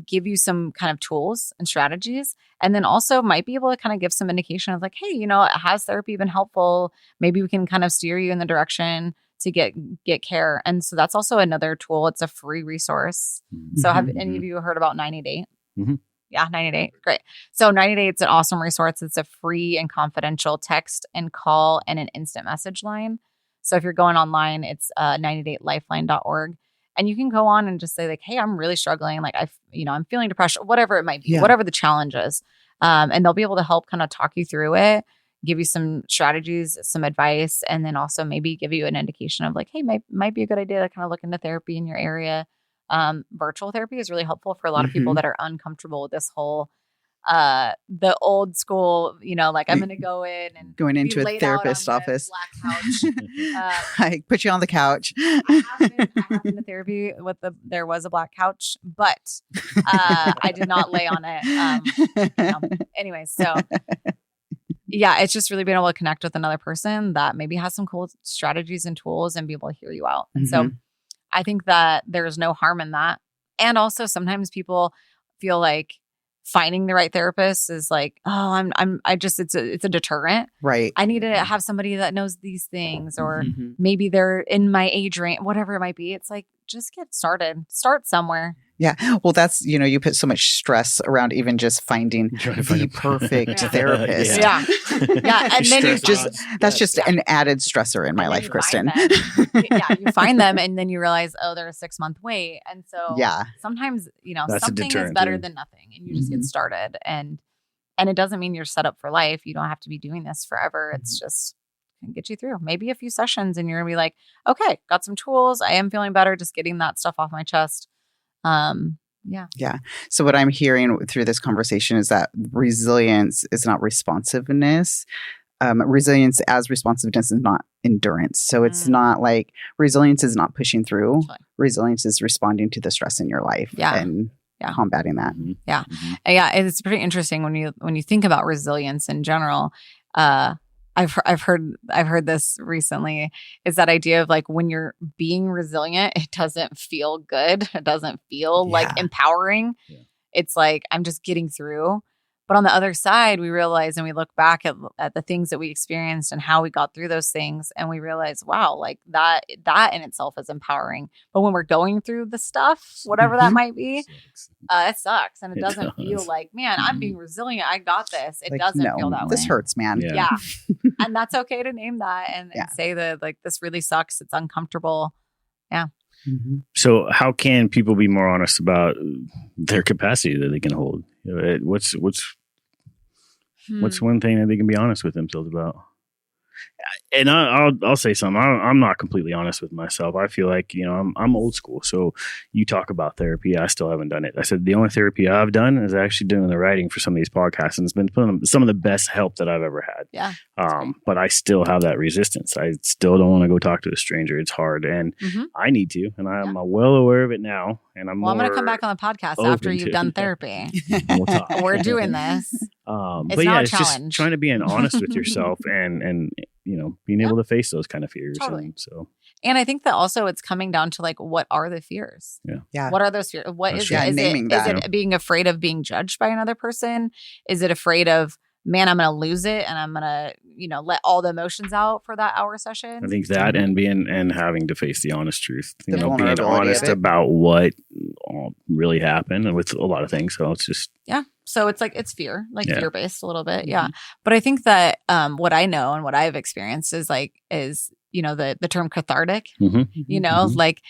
give you some kind of tools and strategies. And then also might be able to kind of give some indication of like, hey, has therapy been helpful? Maybe we can kind of steer you in the direction to get care. And so that's also another tool. It's a free resource. So have any of you heard about 90-Day? Mm-hmm. Yeah, 90-Day. Great. So 90-Day, it's an awesome resource. It's a free and confidential text and call and an instant message line. So if you're going online, it's 90daylifeline.org. And you can go on and just say like, hey, I'm really struggling. Like I'm feeling depression, whatever it might be, whatever the challenge is. And they'll be able to help kind of talk you through it, give you some strategies, some advice, and then also maybe give you an indication of like, hey, might be a good idea to kind of look into therapy in your area. Virtual therapy is really helpful for a lot of people that are uncomfortable with this whole the old school, like I'm going to go in and going into a therapist's office. Black couch. I put you on the couch. I have been to therapy there was a black couch, but I did not lay on it. Anyway, so yeah, it's just really being able to connect with another person that maybe has some cool strategies and tools and be able to hear you out. And so I think that there's no harm in that. And also sometimes people feel like finding the right therapist is like, oh, it's a deterrent. Right. I need to have somebody that knows these things, or maybe they're in my age range, whatever it might be. It's like, just get started. Start somewhere. Yeah. Well, that's, you put so much stress around even just finding the perfect therapist. Yeah. And then you that's just an added stressor in my life, Kristin. You find them and then you realize, oh, they're a 6-month wait. And so sometimes, That's something is better than nothing, and you just get started. And it doesn't mean you're set up for life. You don't have to be doing this forever. It's just can get you through maybe a few sessions and you're gonna be like, okay, got some tools. I am feeling better. Just getting that stuff off my chest. Yeah. So what I'm hearing through this conversation is that resilience is not responsiveness. Resilience as responsiveness is not endurance. So it's not like resilience is not pushing through. Resilience is responding to the stress in your life and combating that. Yeah. It's pretty interesting when you think about resilience in general. I've heard this recently, is that idea of like when you're being resilient, it doesn't feel good. It doesn't feel like empowering. Yeah. It's like, I'm just getting through. But on the other side, we realize and we look back at the things that we experienced and how we got through those things. And we realize, wow, like that in itself is empowering. But when we're going through the stuff, whatever that might be, it sucks. And it doesn't feel like, man, I'm being resilient. I got this. It doesn't feel that way. This hurts, man. Yeah. And that's okay to name that and say that like, this really sucks. It's uncomfortable. Yeah. So how can people be more honest about their capacity that they can hold? What's one thing that they can be honest with themselves about? And I'll say something. I'm not completely honest with myself. I feel like, I'm old school. So you talk about therapy. I still haven't done it. I said the only therapy I've done is actually doing the writing for some of these podcasts. And it's been some of the best help that I've ever had. Yeah. But I still have that resistance. I still don't want to go talk to a stranger. It's hard. And I need to. And I'm well aware of it now. And I'm going to come back on the podcast after you've done therapy. We'll talk. We're doing this. But yeah, it's just trying to be honest with yourself and being able to face those kind of fears. Totally. And I think that also it's coming down to like, what are the fears? Yeah. What are those fears? What is it? Naming is it being afraid of being judged by another person? Is it afraid of, man, I'm going to lose it and I'm going to, let all the emotions out for that hour session? I think that and having to face the honest truth, being honest about what really happened and with a lot of things. So it's just. Yeah. So it's like, it's fear, fear-based a little bit. Yeah. But I think that what I know and what I've experienced is the term cathartic, like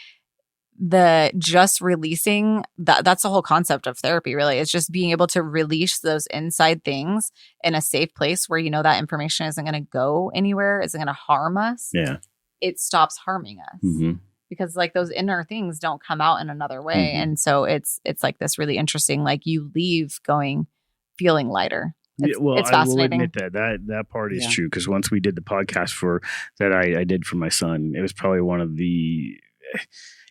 the just releasing that's the whole concept of therapy, really. It's just being able to release those inside things in a safe place where, that information isn't going to go anywhere, isn't going to harm us. Yeah. It stops harming us. Because like those inner things don't come out in another way. And so it's like this really interesting, like you leave feeling lighter. It's fascinating. I will admit that part is true. Because once we did the podcast that I did for my son, it was probably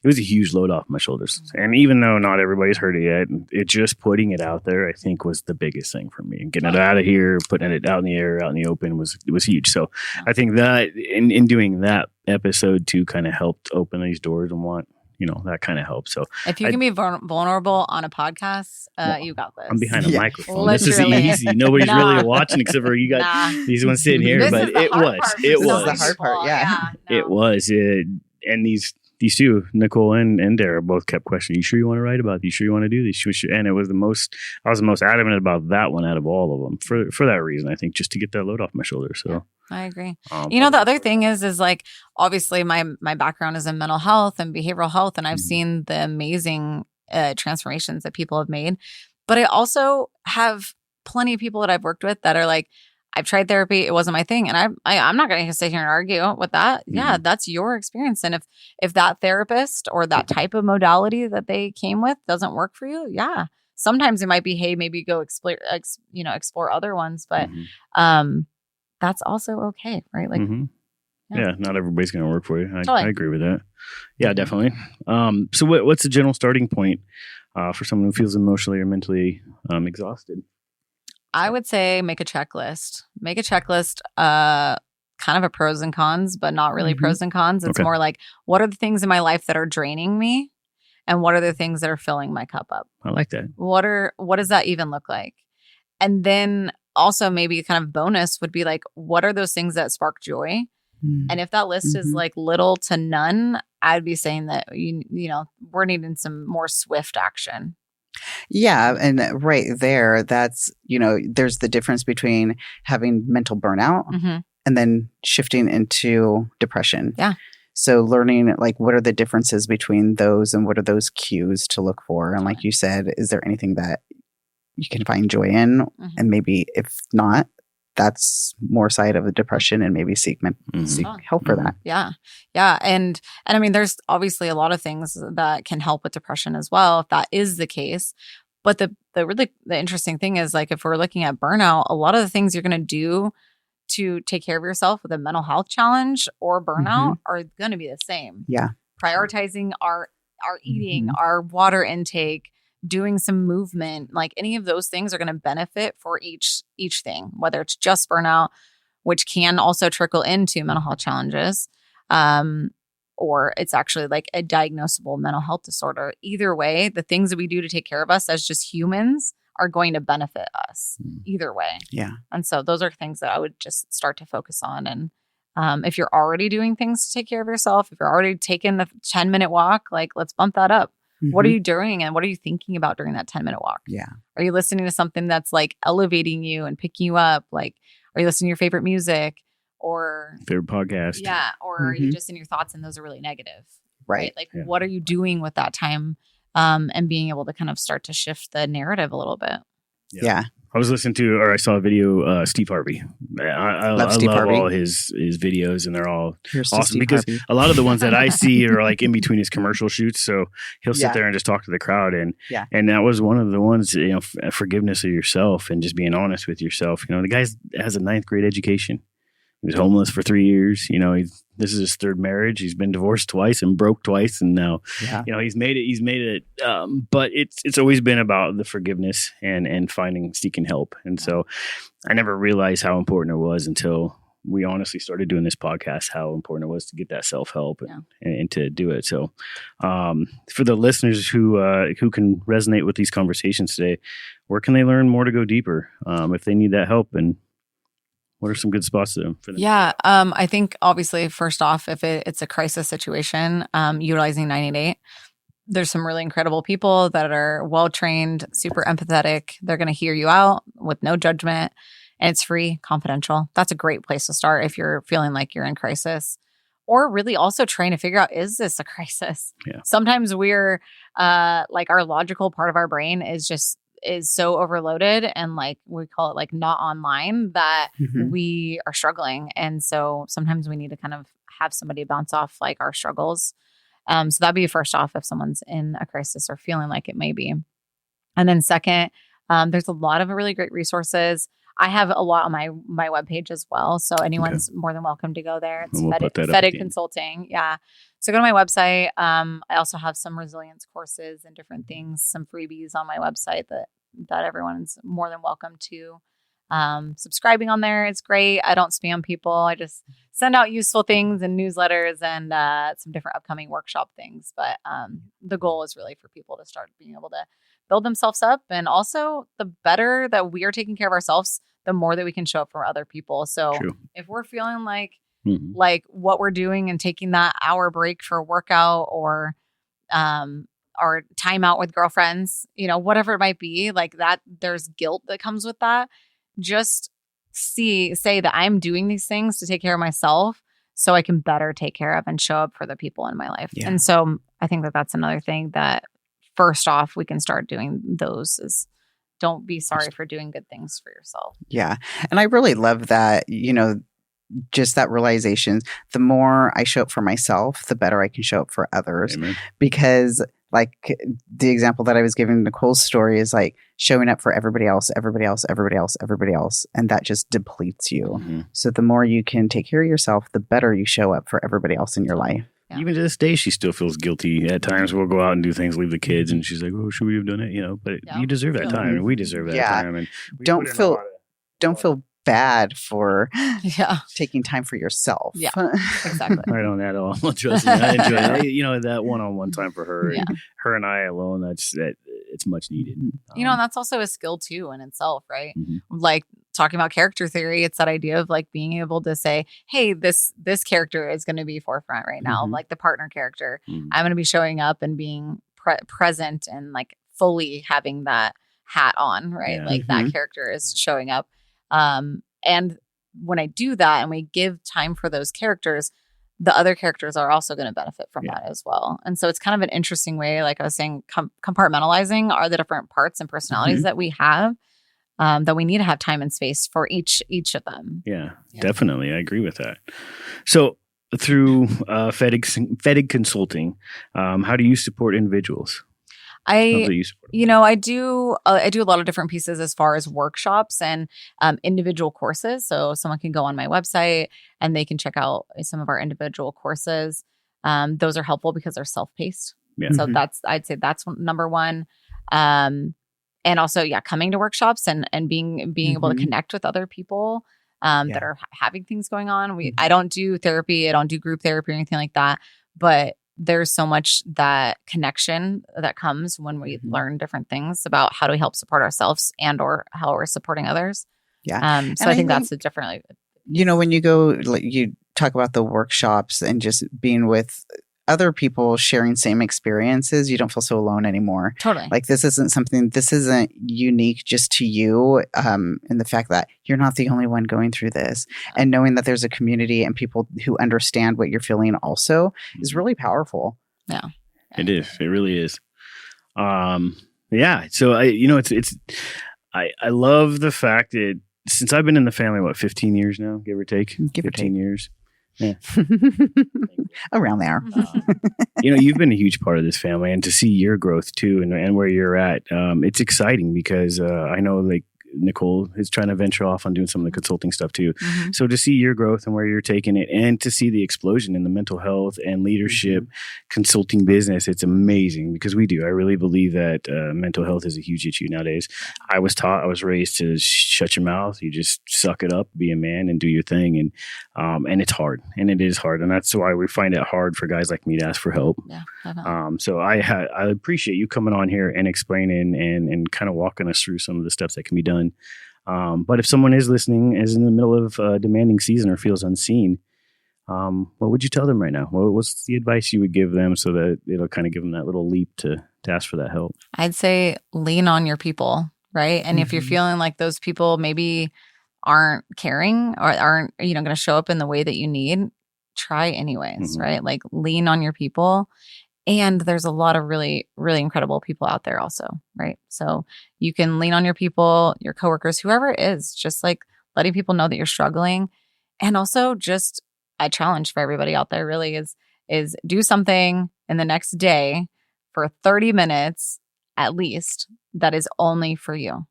it was a huge load off my shoulders. And even though not everybody's heard it yet, it just putting it out there, I think was the biggest thing for me. And getting it out of here, putting it out in the air, out in the open was huge. So I think that in doing that episode too kind of helped open these doors and that kind of helps. So if you can be vulnerable on a podcast, you got this. I'm behind a microphone. Literally. This is easy. Nobody's really watching except for you got these ones sitting here. But it was the hard part. Yeah. It was. And these two, Nicole and Dara, both kept questioning, you sure you want to write about this? You sure you want to do this? And I was the most adamant about that one out of all of them for that reason, I think, just to get that load off my shoulders. So I agree. The other thing is like, obviously my background is in mental health and behavioral health, and I've seen the amazing transformations that people have made. But I also have plenty of people that I've worked with that are like, I've tried therapy. It wasn't my thing. And I'm not going to sit here and argue with that. Yeah, that's your experience. And if that therapist or that type of modality that they came with doesn't work for you, sometimes it might be, hey, maybe go explore other ones. But that's also okay, right? Like, not everybody's going to work for you. I agree with that. Yeah, definitely. So what's the general starting point for someone who feels emotionally or mentally exhausted? I would say make a checklist. Make a checklist, kind of a pros and cons, but not really pros and cons. It's more like, what are the things in my life that are draining me? And what are the things that are filling my cup up? I like that. What does that even look like? And then also maybe kind of bonus would be like, what are those things that spark joy? And if that list is like little to none, I'd be saying that, we're needing some more swift action. Yeah. And right there, that's, there's the difference between having mental burnout and then shifting into depression. Yeah. So learning like what are the differences between those and what are those cues to look for? And like you said, is there anything that you can find joy in? And maybe if not, that's more side of the depression and maybe seek help for that. Yeah. Yeah. And I mean, there's obviously a lot of things that can help with depression as well, if that is the case. But the interesting thing is, like, if we're looking at burnout, a lot of the things you're going to do to take care of yourself with a mental health challenge or burnout are going to be the same. Yeah. Prioritizing our eating, our water intake, doing some movement, like any of those things are going to benefit for each thing, whether it's just burnout, which can also trickle into mental health challenges, or it's actually like a diagnosable mental health disorder. Either way, the things that we do to take care of us as just humans are going to benefit us either way. Yeah. And so those are things that I would just start to focus on. And if you're already doing things to take care of yourself, if you're already taking the 10-minute walk, like, let's bump that up. What are you doing and what are you thinking about during that 10-minute walk? Yeah. Are you listening to something that's like elevating you and picking you up? Like, are you listening to your favorite music or favorite podcast? Yeah. Or are you just in your thoughts and those are really negative? Right. Like, what are you doing with that time? And being able to kind of start to shift the narrative a little bit. Yeah. I was listening to, or I saw a video, Steve Harvey. I love all his videos, and they're all awesome because a lot of the ones that I see are like in between his commercial shoots. So he'll sit there and just talk to the crowd, and that was one of the ones, forgiveness of yourself and just being honest with yourself. The guy has a 9th grade education. He was homeless for 3 years. This is his 3rd marriage. He's been divorced twice and broke twice. And now, he's made it. But it's always been about the forgiveness and seeking help. And so I never realized how important it was until we honestly started doing this podcast, how important it was to get that self-help and to do it. So for the listeners who can resonate with these conversations today, where can they learn more to go deeper if they need that help? And what are some good spots for them? Yeah. I think obviously, first off, if it's a crisis situation, utilizing 988, there's some really incredible people that are well-trained, super empathetic. They're going to hear you out with no judgment, and it's free, confidential. That's a great place to start if you're feeling like you're in crisis, or really also trying to figure out, is this a crisis? Yeah. Sometimes we're like, our logical part of our brain is so overloaded and like we call it like not online that we are struggling. And so sometimes we need to kind of have somebody bounce off like our struggles. So that'd be first off if someone's in a crisis or feeling like it may be. And then second, there's a lot of really great resources. I have a lot on my webpage as well. So anyone's more than welcome to go there. It's Fettig Consulting. Yeah. So go to my website. I also have some resilience courses and different things, some freebies on my website that everyone's more than welcome to. Subscribing on there is great. I don't spam people. I just send out useful things and newsletters and some different upcoming workshop things. But the goal is really for people to start being able to build themselves up. And also, the better that we are taking care of ourselves, the more that we can show up for other people. So if we're feeling like what we're doing and taking that hour break for a workout or time out with girlfriends, whatever it might be, like that, there's guilt that comes with that. Just say that I'm doing these things to take care of myself so I can better take care of and show up for the people in my life. Yeah. And so I think that that's another thing that first off, we can start doing those is don't be sorry for doing good things for yourself. Yeah. And I really love that, just that realization. The more I show up for myself, the better I can show up for others. Amen. Because like the example that I was giving Nicole's story is like showing up for everybody else. And that just depletes you. Mm-hmm. So the more you can take care of yourself, the better you show up for everybody else in your life. Yeah. Even to this day, she still feels guilty. At times we'll go out and do things, leave the kids, and she's like, oh, should we have done it? But you deserve that time, and we deserve that time. And don't feel bad for taking time for yourself. Yeah, exactly. Right on that all. Trust me, I enjoy it. That one-on-one time for her, and her and I alone, it's much needed. And that's also a skill too in itself, right? Mm-hmm. Like talking about character theory, it's that idea of like being able to say, hey, this character is going to be forefront right now, like the partner character. I'm going to be showing up and being present and like fully having that hat on, right? Like that character is showing up. And when I do that and we give time for those characters, the other characters are also going to benefit from that as well. And so it's kind of an interesting way, like I was saying, compartmentalizing are the different parts and personalities that we have, that we need to have time and space for each of them. Yeah, definitely. I agree with that. So through Fettig Consulting, how do you support individuals? I do a lot of different pieces as far as workshops and individual courses. So someone can go on my website and they can check out some of our individual courses. Those are helpful because they're self-paced. Yeah. So I'd say that's number one. And also, coming to workshops and being able to connect with other people that are having things going on. I don't do therapy. I don't do group therapy or anything like that. But there's so much that connection that comes when we learn different things about how do we help support ourselves and or how we're supporting others. Yeah. So I think that's a different. When you go, like you talk about the workshops and just being with other people sharing same experiences, you don't feel so alone anymore. Totally. Like this isn't unique just to you. And the fact that you're not the only one going through this, and knowing that there's a community and people who understand what you're feeling also is really powerful. Yeah. It is. It really is. So I love the fact that since I've been in the family, 15 years now, give or take? 15 years. Yeah. Around there. You've been a huge part of this family, and to see your growth too and where you're at, it's exciting because I know like Nicole is trying to venture off on doing some of the consulting stuff too. So to see your growth and where you're taking it, and to see the explosion in the mental health and leadership consulting business, it's amazing because I really believe that mental health is a huge issue nowadays. I was raised to shut your mouth. You just suck it up, be a man and do your thing. And it's hard, and it is hard. And that's why we find it hard for guys like me to ask for help. Yeah. So I appreciate you coming on here and explaining and kind of walking us through some of the steps that can be done. But if someone is listening, is in the middle of a demanding season or feels unseen, what would you tell them right now? What's the advice you would give them so that it'll kind of give them that little leap to ask for that help? I'd say lean on your people, right? And if you're feeling like those people maybe aren't caring or aren't, going to show up in the way that you need, try anyways, right? Like lean on your people. And there's a lot of really, really incredible people out there also, right? So you can lean on your people, your coworkers, whoever it is, just like letting people know that you're struggling. And also just a challenge for everybody out there really is do something in the next day for 30 minutes at least that is only for you.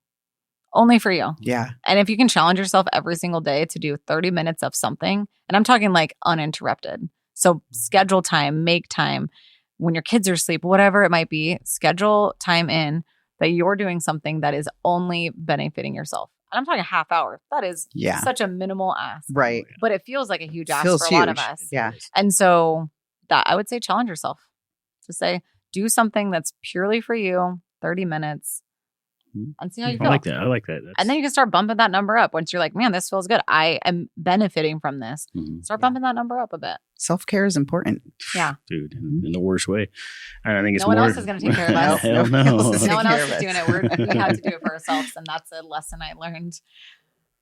Only for you. Yeah. And if you can challenge yourself every single day to do 30 minutes of something, and I'm talking like uninterrupted. So schedule time, make time. When your kids are asleep, whatever it might be, schedule time in that you're doing something that is only benefiting yourself. And I'm talking a half hour. That is such a minimal ask. Right. But it feels like a huge ask for a lot of us. Yeah. And so that I would say challenge yourself. Just say, do something that's purely for you, 30 minutes, and see how you feel. I like that. And then you can start bumping that number up once you're like, man, this feels good. I am benefiting from this. Start bumping that number up a bit. Self-care is important. Yeah. Dude, in the worst way. And I think it's no one else is going to take care of us. Hell no. No one else is doing it. We have to do it for ourselves. And that's a lesson I learned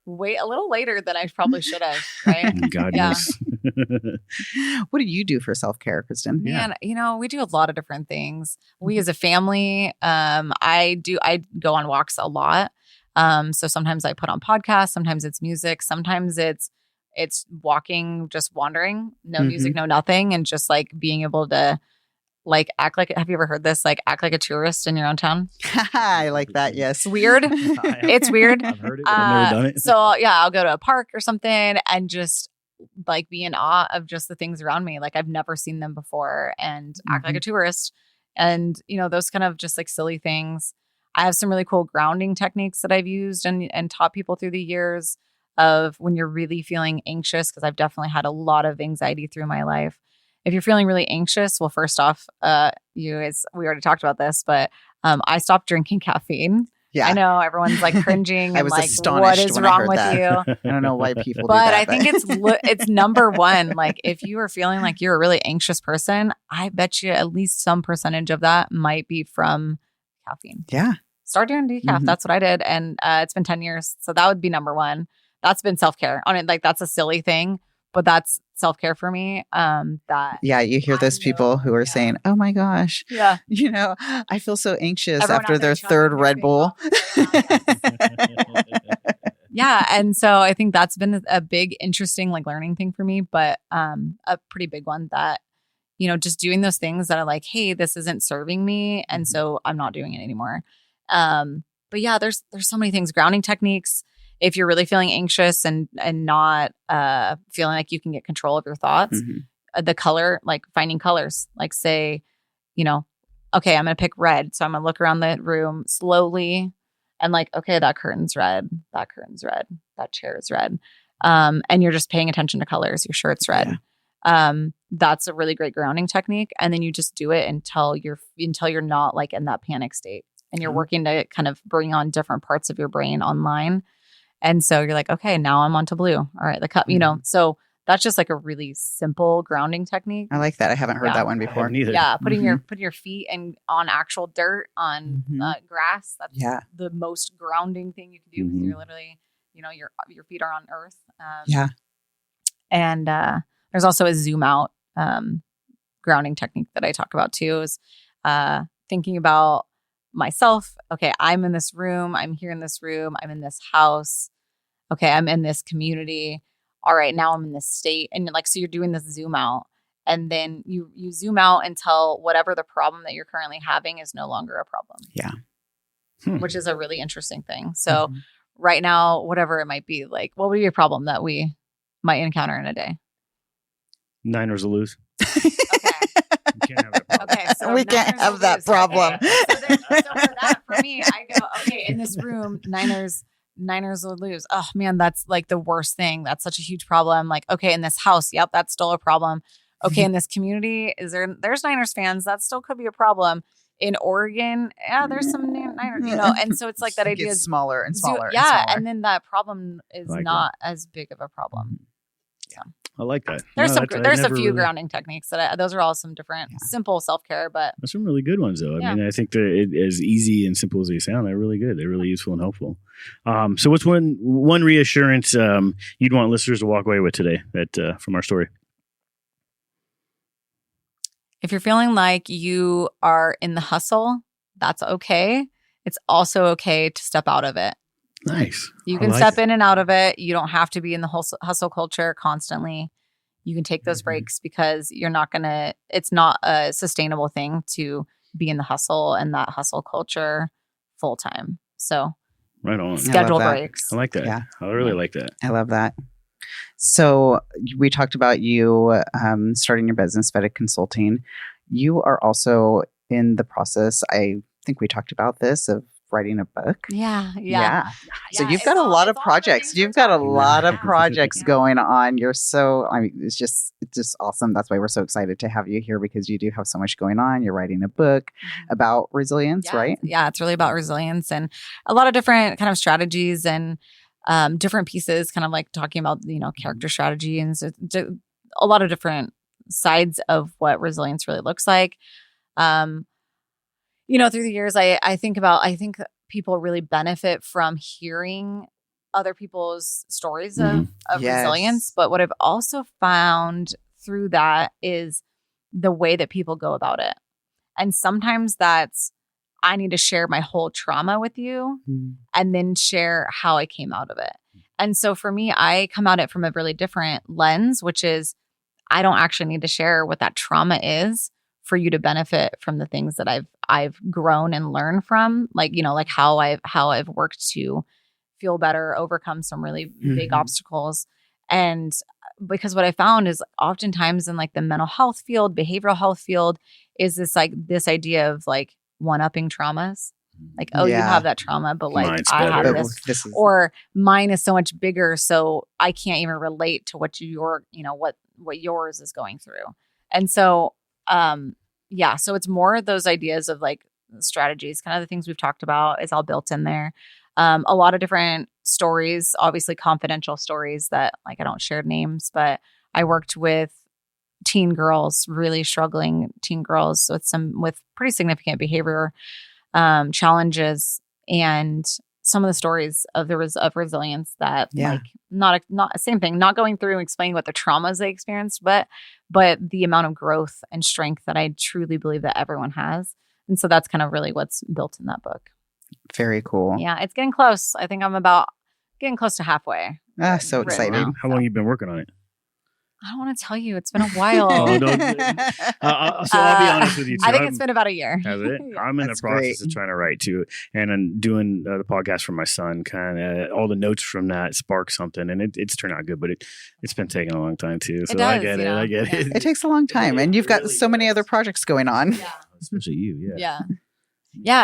a little later than I probably should have. Right? God knows. What do you do for self-care, Kristin? Man, we do a lot of different things. We as a family, I go on walks a lot. So sometimes I put on podcasts, sometimes it's music, sometimes it's walking, just wandering, no music, no nothing, and just like being able to like act like, have you ever heard this? Like act like a tourist in your own town. I like that. Yes. It's weird. It's weird. I've heard it, but I've never done it. So yeah, I'll go to a park or something and just like be in awe of just the things around me. Like I've never seen them before and act like a tourist. And, those kind of just like silly things. I have some really cool grounding techniques that I've used and taught people through the years of when you're really feeling anxious, because I've definitely had a lot of anxiety through my life. If you're feeling really anxious, well, first off, you guys, we already talked about this, but I stopped drinking caffeine Yeah. I know everyone's like cringing I and was like, astonished what is when I wrong heard with that. you? I don't know why people do But that. I think it's number one. Like if you are feeling like you're a really anxious person, I bet you at least some percentage of that might be from caffeine. yeah. Start doing decaf. Mhm. That's what I did. And it's been 10 years. So that would be number one. That's been self-care on it. Like that's a silly thing, but that's self-care for me. That Yeah, you hear I those people know, who are yeah. saying, "Oh my gosh, yeah. you know, I feel so anxious Everyone after out there their chugging third their Red big Bull." Yeah. And so I think that's been a big, interesting, like learning thing for me, but a pretty big one that, you know, just doing those things that are like, hey, this isn't serving me. And so I'm not doing it anymore. But yeah, there's so many things, grounding techniques. If you're really feeling anxious and not feeling like you can get control of your thoughts, Mhm. the color, like finding colors, like say, you know, okay, I'm going to pick red. So I'm going to look around the room slowly and like, okay, that curtain's red, that curtain's red, that chair is red. And you're just paying attention to colors. You're sure it's red. That's a really great grounding technique. And then you just do it until you're not like in that panic state and you're working to kind of bring on different parts of your brain online. And so you're like, okay, now I'm on to blue. All right, the cup, you know, so that's just like a really simple grounding technique. I like that. I haven't heard Yeah. that one I before. haven't either. Yeah, putting your feet on actual dirt on Mhm. grass. That's Yeah. the most grounding thing you can do because Mhm. you're literally, you know, your feet are on earth. Yeah. And there's also a zoom out grounding technique that I talk about too. Is thinking about myself. Okay, I'm in this room. I'm here in this room. I'm in this house. Okay, I'm in this community. All right, now I'm in this state. And like, so you're doing this zoom out. And then you zoom out until whatever the problem that you're currently having is no longer a problem. Yeah. Which is a really interesting thing. So right now, whatever it might be, like what would be a problem that we might encounter in a day? Niners will lose. Okay. You can't have that problem. Okay. So We can't Niners have will that lose. problem. Okay. So for that, for me, I go, okay, in this room, Niners will lose. Oh man, that's like the worst thing. That's such a huge problem. Like, okay, in this house, yep, that's still a problem. Okay, in this community, there's Niners fans, that still could be a problem. In Oregon, yeah, there's some Niners, you know, and so it's like that It idea gets is smaller and smaller. yeah, and smaller. and then that problem is Like not as big of a problem. I like that. There's No, there's a never few really- grounding techniques that those are all some different simple self-care, but There's some really good ones, though. Yeah. I mean, I think they're as easy and simple as they sound. They're really good. They're really useful and helpful. So, what's one reassurance you'd want listeners to walk away with today from our story? if you're feeling like you are in the hustle, that's okay. It's also okay to step out of it. Nice. You I can like step it. in and out of it. You don't have to be in the hustle culture constantly. You can take those breaks because it's not a sustainable thing to be in the hustle and that hustle culture full time. So Right on. schedule that. breaks. I like that. Yeah. I really like that. I love that. So we talked about you starting your business, Fettig Consulting. You are also in the process, I think we talked about this, of writing a book. Yeah. So Yeah, you've it's got a all- lot of it's all the projects. things we're You've got a talking lot about. of projects Yeah. going on. It's just awesome. That's why we're so excited to have you here, because you do have so much going on. You're writing a book about resilience, Yeah, right? Yeah, it's really about resilience and a lot of different kind of strategies and different pieces, kind of like talking about, character strategy and a lot of different sides of what resilience really looks like. Through the years, I think people really benefit from hearing other people's stories of Yes. resilience. But what I've also found through that is the way that people go about it. And sometimes that's, I need to share my whole trauma with you and then share how I came out of it. And so for me, I come at it from a really different lens, which is I don't actually need to share what that trauma is for you to benefit from the things that I've grown and learned from, like how I've worked to feel better, overcome some really big obstacles. And because what I found is oftentimes in like the mental health field, behavioral health field, is this idea of like one-upping traumas. Like, oh, you Yeah. have that trauma, but like Mine's I have better. this, This is or mine is so much bigger, so I can't even relate to what what yours is going through. And so, so it's more those ideas of like strategies, kind of the things we've talked about is all built in there. A lot of different stories, obviously confidential stories that like I don't share names, but I worked with teen girls, really struggling teen girls with pretty significant behavior challenges, and some of the stories of resilience that like not same thing, not going through and explaining what the traumas they experienced, but the amount of growth and strength that I truly believe that everyone has. And so that's kind of really what's built in that book. Very cool. Yeah, it's getting close. I think I'm about getting close to halfway. So excited. How long you been working on it? I don't want to tell you. It's been a while. So I'll be honest with you too. I think it's been about a year. Has it? Yeah. I'm in the That's process great. of trying to write too, and I'm doing the podcast for my son. Kind of all the notes from that sparked something, and it's turned out good. But it's been taking a long time too. So It does, I get you it. know? I get Yeah. it. It takes a long time, and you've got really so many does. other projects going on. Yeah. Especially you. Yeah.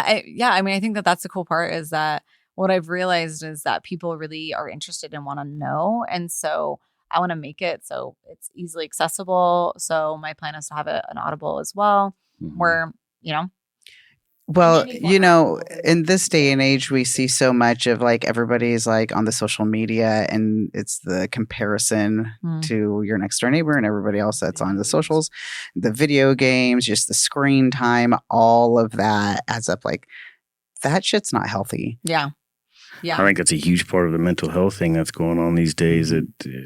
I mean, I think that's the cool part is that what I've realized is that people really are interested and want to know, and so I want to make it so it's easily accessible. So my plan is to have an Audible as well, Mhm. where Well, Many you know, formats. in this day and age, we see so much of like everybody's like on the social media, and it's the comparison to your next door neighbor and everybody else that's on the socials, the video games, just the screen time, all of that adds up. Like that shit's not healthy. yeah. I think that's a huge part of the mental health thing that's going on these days.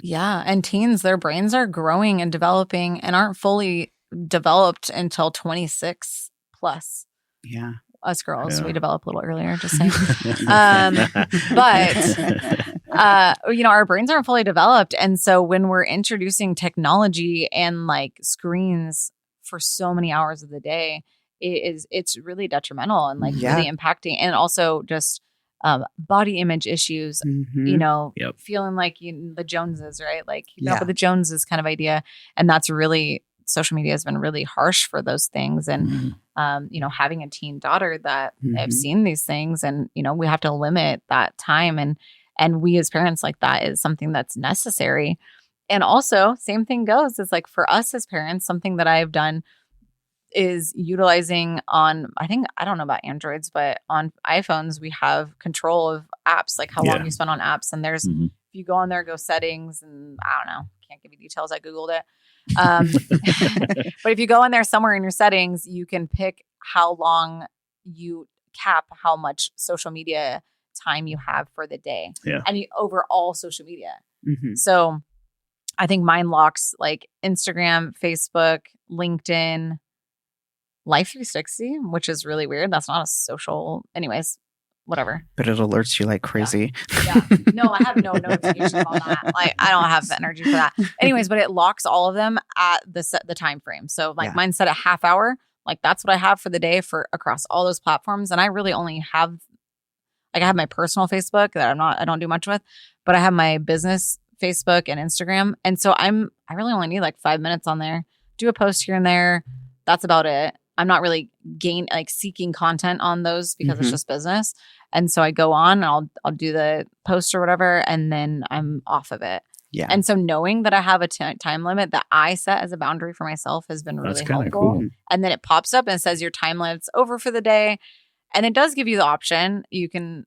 Yeah. And teens, their brains are growing and developing and aren't fully developed until 26 plus. Yeah. Us girls, Yeah. we develop a little earlier, just saying. Our brains aren't fully developed. And so when we're introducing technology and like screens for so many hours of the day, it's really detrimental and like really impacting. And also just body image issues, Mhm. feeling like the Joneses, right? Like keeping up with the Joneses kind of idea. And that's really, social media has been really harsh for those things. And, having a teen daughter that have seen these things and, we have to limit that time. And we as parents, like that is something that's necessary. And also same thing goes is like for us as parents, something that I've done is utilizing on, I don't know about Androids, but on iPhones, we have control of apps, like how long you spend on apps. And there's, if you go on there, go settings, and I don't know, can't give you details. I Googled it. But if you go in there somewhere in your settings, you can pick how long you cap how much social media time you have for the day. Yeah. And over all social media. Mhm. So I think mine locks like Instagram, Facebook, LinkedIn, Life 360, which is really weird. That's not a social. Anyways, whatever. But it alerts you like crazy. Yeah. No, I have no notifications on that. Like I don't have the energy for that. Anyways, but it locks all of them at the time frame. So like mine's set a half hour. Like that's what I have for the day for across all those platforms. And I really only have like I have my personal Facebook that I don't do much with, but I have my business Facebook and Instagram. And so I really only need like 5 minutes on there. Do a post here and there. That's about it. I'm not really seeking content on those because it's just business. And so I go on and I'll do the post or whatever, and then I'm off of it. Yeah. And so knowing that I have a time limit that I set as a boundary for myself has been really helpful. Cool. And then it pops up and it says your time limit's over for the day. And it does give you the option. You can,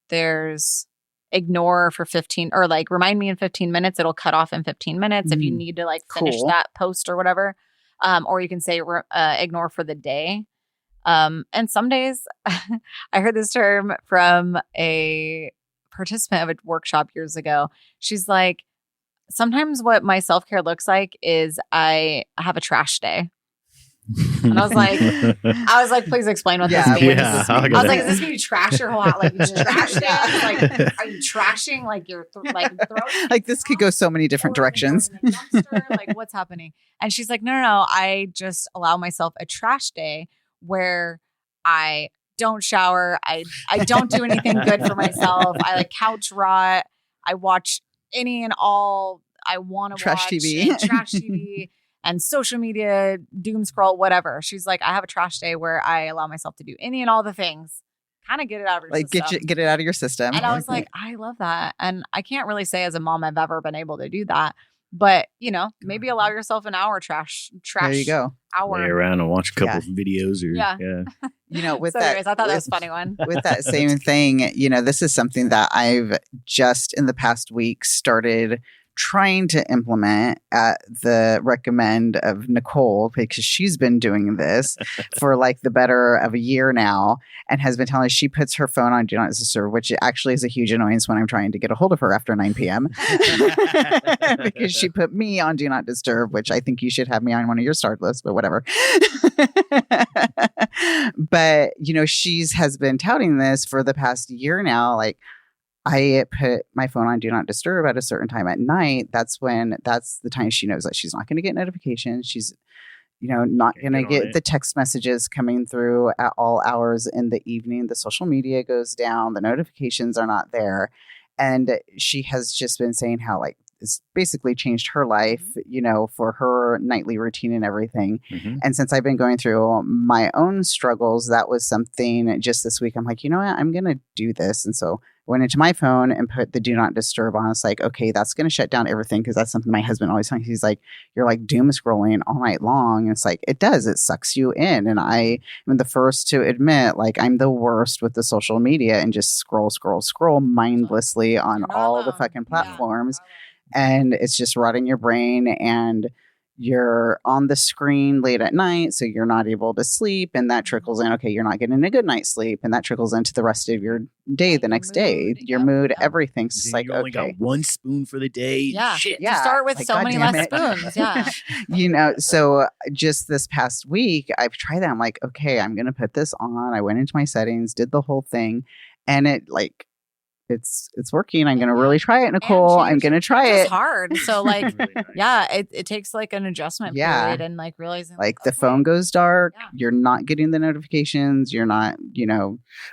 there's ignore for 15 or like remind me in 15 minutes. It'll cut off in 15 minutes if you need to like finish that post or whatever. Or you can say ignore for the day. And some days I heard this term from a participant of a workshop years ago. She's like, sometimes what my self-care looks like is I have a trash day. And I was like, please explain what this means. Yeah, I was like, is this mean you trash your whole house? Like, you just trash that? Like, are you trashing like your throwing? Like this could go so many different directions. Like, what's happening? And she's like, no. I just allow myself a trash day where I don't shower. I don't do anything good for myself. I like couch rot. I watch any and all I want to watch. Trash TV. And social media, doom scroll, whatever. She's like, I have a trash day where I allow myself to do any and all the things. Kind of get it out of your system. Get it out of your system. And I was like, I love that. And I can't really say as a mom I've ever been able to do that. But, maybe allow yourself an hour trash There you go. hour. Lay around and watch a couple of videos or With so that, anyways, I thought that was a funny one. With that same thing, this is something that I've just in the past week started trying to implement at the recommend of Nicole, because she's been doing this for like the better of a year now and has been telling us she puts her phone on Do Not Disturb, which actually is a huge annoyance when I'm trying to get a hold of her after 9 p.m. because she put me on Do Not Disturb, which I think you should have me on one of your start lists, but whatever. But, she's has been touting this for the past year now, like, I put my phone on Do Not Disturb at a certain time at night. That's the time she knows that she's not going to get notifications. She's, not going to get the text messages coming through at all hours in the evening. The social media goes down. The notifications are not there. And she has just been saying how like it's basically changed her life, for her nightly routine and everything. Mm-hmm. And since I've been going through my own struggles, that was something just this week. I'm like, you know what? I'm going to do this. And so went into my phone and put the Do Not Disturb on. It's like, okay, that's going to shut down everything, because that's something my husband always tells me. He's like, you're like doom scrolling all night long. And it's like, it does. It sucks you in. And I am the first to admit, like, I'm the worst with the social media and just scroll mindlessly on all the fucking platforms. Yeah. And it's just rotting your brain, and you're on the screen late at night, so you're not able to sleep, and that trickles in. Okay, you're not getting a good night's sleep, and that trickles into the rest of your day the next day, your mood, everything. It's like, you only got one spoon for the day. Yeah, shit. You start with like, so many less spoons. Yeah, so just this past week, I've tried that. I'm like, okay, I'm gonna put this on. I went into my settings, did the whole thing, and it like. It's working. I'm going to really try it, Nicole. I'm going to try it. It's hard. So like, really nice. It takes like an adjustment period and like realizing like the phone goes dark. Yeah. You're not getting the notifications. You're not,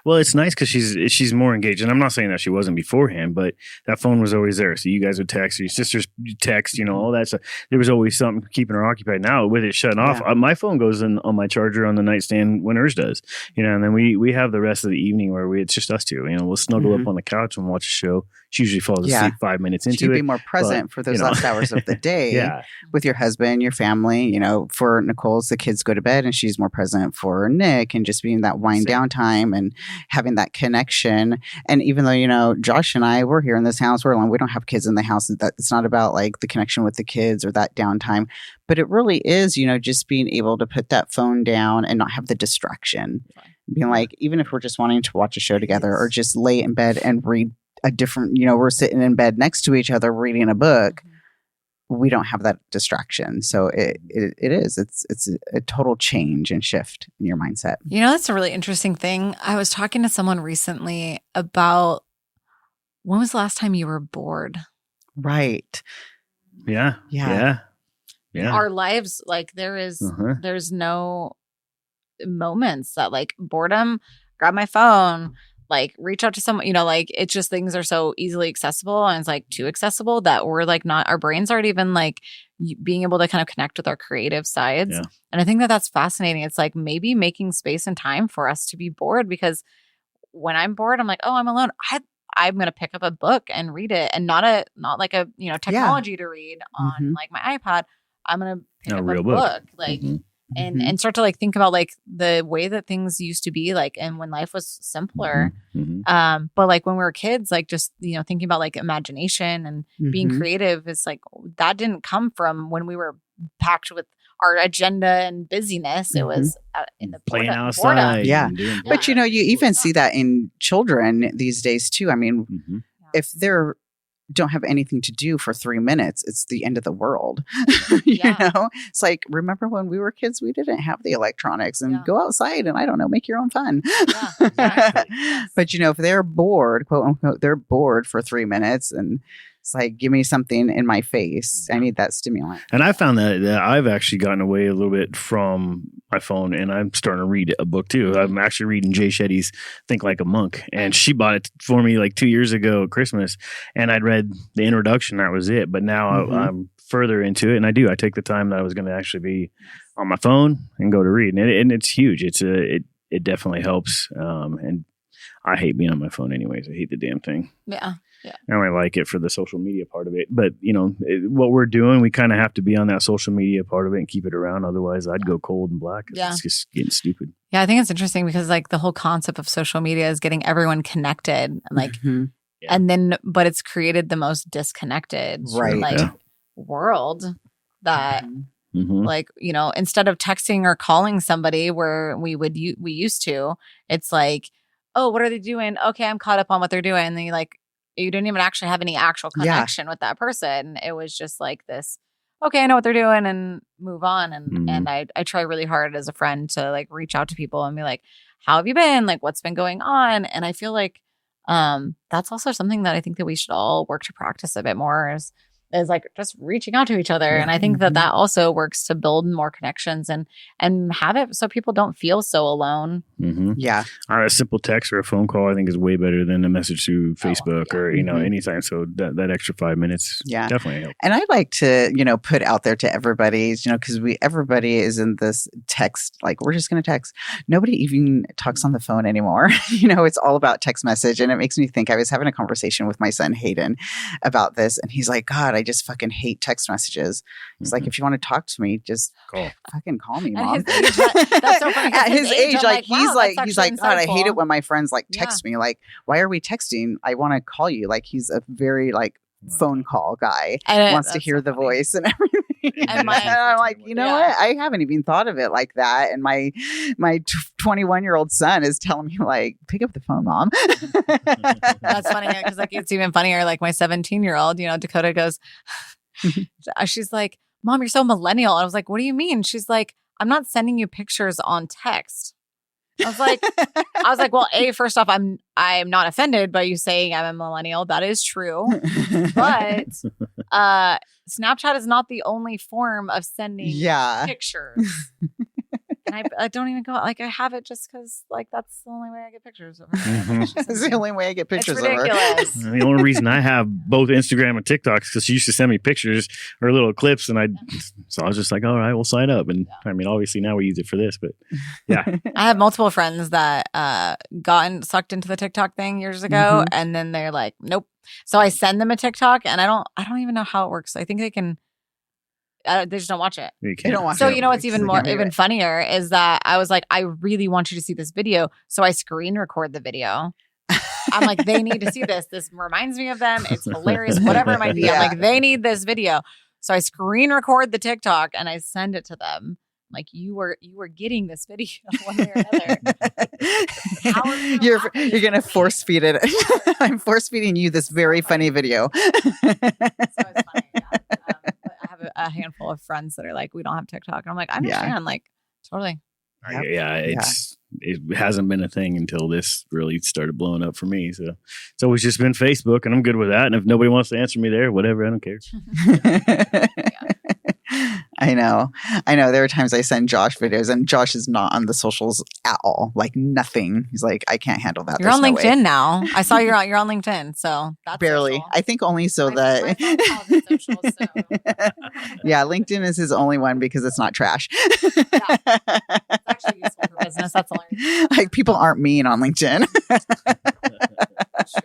Well, it's nice because she's more engaged. And I'm not saying that she wasn't beforehand, but that phone was always there. So you guys would text, your sisters text, all that stuff. There was always something keeping her occupied. Now with it shutting off, my phone goes in on my charger on the nightstand when hers does, and then we have the rest of the evening where it's just us two, we'll snuggle up on the couch and watch a show. She usually falls asleep 5 minutes into it. You'd be more present for those last hours of the day with your husband, your family. For Nicole's, the kids go to bed and she's more present for Nick, and just being that wind down time and having that connection. And even though, Josh and I, we're here in this house, we're alone. We don't have kids in the house. That it's not about like the connection with the kids or that downtime, but it really is, just being able to put that phone down and not have the distraction. Being like, even if we're just wanting to watch a show together or just lay in bed and read a different, we're sitting in bed next to each other reading a book, we don't have that distraction. So it's a total change and shift in your mindset. That's a really interesting thing. I was talking to someone recently about when was the last time you were bored? Right. Yeah. Our lives, like there's no moments that like boredom, grab my phone, like reach out to someone, like it's just things are so easily accessible, and it's like too accessible that we're like not, our brains aren't even like being able to kind of connect with our creative sides. Yeah. And I think that that's fascinating. It's like maybe making space and time for us to be bored, because when I'm bored, I'm like, oh, I'm alone. I'm going to pick up a book and read it, and not like a, technology to read on like my iPad. I'm going to pick up a book. Like, and start to like think about like the way that things used to be, like, and when life was simpler. But like when we were kids, like just, thinking about like imagination and being creative is like, that didn't come from when we were packed with our agenda and busyness. It was in the playing outside. But you even see that in children these days too. I mean, if they're don't have anything to do for 3 minutes, it's the end of the world. It's like, remember when we were kids, we didn't have the electronics, and go outside and I don't know, make your own fun. But if they're bored, quote unquote, they're bored for 3 minutes, and it's like, give me something in my face. I need that stimulant. And I found that I've actually gotten away a little bit from my phone, and I'm starting to read a book too. I'm actually reading Jay Shetty's Think Like a Monk, and she bought it for me like 2 years ago at Christmas, and I'd read the introduction. That was it. But now I'm further into it, and I take the time that I was going to actually be on my phone and go to read. And it's huge. It definitely helps. And I hate being on my phone anyways. I hate the damn thing. Yeah. Yeah. I only like it for the social media part of it. But, what we're doing, we kind of have to be on that social media part of it and keep it around. Otherwise, I'd go cold and black. Yeah. It's just getting stupid. Yeah, I think it's interesting because like the whole concept of social media is getting everyone connected and like Yeah. and then but it's created the most disconnected world that like, instead of texting or calling somebody where we used to, it's like, oh, what are they doing? Okay, I'm caught up on what they're doing. And then you didn't even actually have any actual connection with that person. It was just like this, okay, I know what they're doing and move on. And I try really hard as a friend to like reach out to people and be like, how have you been? Like, what's been going on? And I feel like that's also something that I think that we should all work to practice a bit more is like just reaching out to each other. And I think that also works to build more connections and have it so people don't feel so alone. Yeah. A simple text or a phone call, I think, is way better than a message through Facebook or, anytime. So that extra 5 minutes definitely helps. And I like to, put out there to everybody, because everybody is in this text, like we're just going to text. Nobody even talks on the phone anymore. It's all about text message. And it makes me think, I was having a conversation with my son, Hayden, about this. And he's like, God, I just fucking hate text messages. He's like, if you want to talk to me, just fucking call me, Mom. At his age, that's so funny. At his age, I'm he's like, God, I hate it when my friends like text me. Like, why are we texting? I want to call you. Like, he's a very like phone call guy. Wants to hear the voice and everything. And I'm like, what? I haven't even thought of it like that. And my 21-year-old son is telling me like, pick up the phone, Mom. That's funny because like it's even funnier. Like my 17-year-old, Dakota goes, she's like, Mom, you're so millennial. And I was like, what do you mean? She's like, I'm not sending you pictures on text. I was like, well, first off, I'm not offended by you saying I'm a millennial. That is true. But Snapchat is not the only form of sending pictures. And I don't even go, like, I have it just because, like, that's the only way I get pictures of her. That's the only way I get pictures of her. It's ridiculous. The only reason I have both Instagram and TikTok is because she used to send me pictures or little clips, and so I was just like, all right, we'll sign up. And I mean, obviously now we use it for this, but yeah. I have multiple friends that gotten sucked into the TikTok thing years ago, and then they're like, nope. So I send them a TikTok, and I don't even know how it works. I think they can. They just don't watch it. They don't watch it. So what's even funnier is that I was like, I really want you to see this video. So I screen record the video. I'm like, they need to see this. This reminds me of them. It's hilarious. Whatever it might be. I'm like, they need this video. So I screen record the TikTok and I send it to them. Like, you were getting this video one way or another. You're gonna force feed it. I'm force feeding you this very funny video. So it's funny. I have a handful of friends that are like, we don't have TikTok. And I'm like, I understand. Like, totally. It hasn't been a thing until this really started blowing up for me. So it's always just been Facebook, and I'm good with that. And if nobody wants to answer me there, whatever, I don't care. I know. There are times I send Josh videos, and Josh is not on the socials at all. Like nothing. He's like, I can't handle that. You're on LinkedIn now. I saw you're on LinkedIn, so that's barely. Social. I think only so that. Social, so. Yeah, LinkedIn is his only one because it's not trash. It's actually useful for business. That's all. Like people aren't mean on LinkedIn. That's true.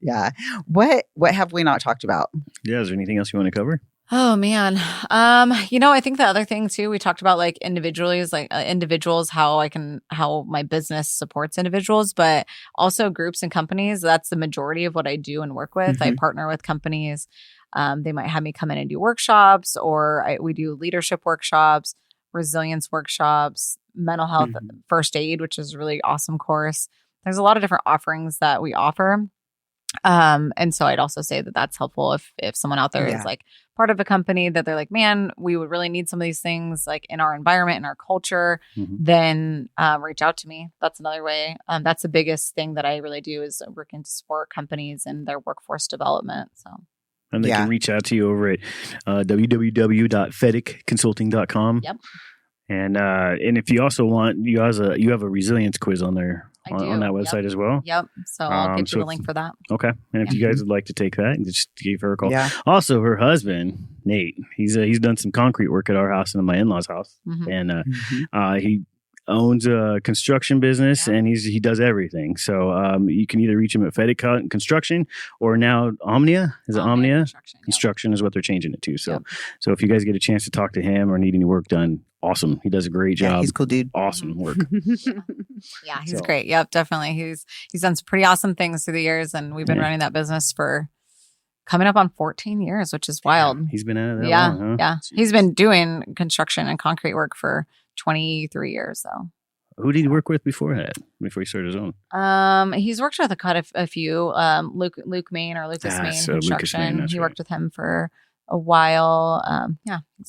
Yeah. What have we not talked about? Yeah. Is there anything else you want to cover? Oh man. I think the other thing too, we talked about like individuals, how my business supports individuals, but also groups and companies. That's the majority of what I do and work with. I partner with companies. They might have me come in and do workshops, or we do leadership workshops, resilience workshops, mental health first aid, which is a really awesome course. There's a lot of different offerings that we offer. And so I'd also say that that's helpful if someone out there is like part of a company that they're like, man, we would really need some of these things like in our environment, in our culture, then reach out to me. That's another way. That's the biggest thing that I really do is working to support companies and their workforce development. So. And they can reach out to you over at www.fettigconsulting.com. Yep. And if you also want, you have a resilience quiz on there on that website as well. Yep. So I'll get you a link for that. Okay. And if you guys would like to take that, just give her a call. Yeah. Also, her husband Nate, he's done some concrete work at our house and at my in-laws' house, and he owns a construction business, and he does everything. So you can either reach him at Fettig Construction, or now Omnia. Is it Omnia? Construction is what they're changing it to. So so if you guys get a chance to talk to him or need any work done, awesome. He does a great job. He's a cool dude. Awesome work. Yeah, he's great. Yep, definitely. He's done some pretty awesome things through the years, and we've been running that business for coming up on 14 years, which is wild. He's been at it that yeah, long, huh? Yeah. He's been doing construction and concrete work for 23 years. So who did he work with before that? Before he started his own? He's worked with a few. Luke Main or Lucas Main so Construction. Lucas Main, he right. worked with him for a while.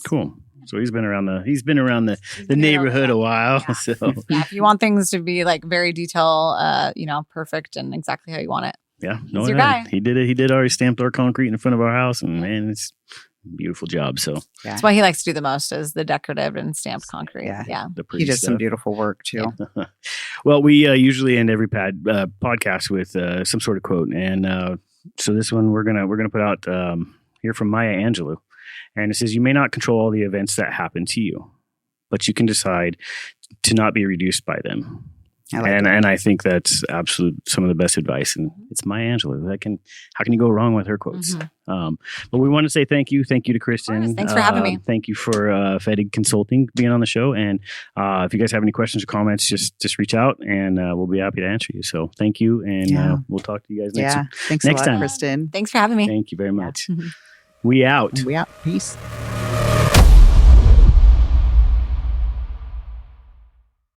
Cool. So he's been around the neighborhood a while. Yeah. So yeah, if you want things to be like very detail, perfect and exactly how you want it. yeah, He's your guy. He did it. He did already stamped our concrete in front of our house, and man, it's a beautiful job. So That's what he likes to do the most is the decorative and stamped concrete. Yeah. the pretty He does some stuff. beautiful work too. Well, we usually end every podcast with some sort of quote, and so this one we're gonna put out here from Maya Angelou, and it says, "You may not control all the events that happen to you, but you can decide to not be reduced by them." I like And I think that's some of the best advice, and it's Maya Angelou. How can you go wrong with her quotes? Mm-hmm. But we want to say thank you to Kristin. Thanks for having me. Thank you for Fettig Consulting being on the show. And if you guys have any questions or comments, just reach out, and we'll be happy to answer you. So thank you, and we'll talk to you guys next Thanks next a lot, time. Kristin. Thanks for having me. Thank you very much. We out. We out. Peace.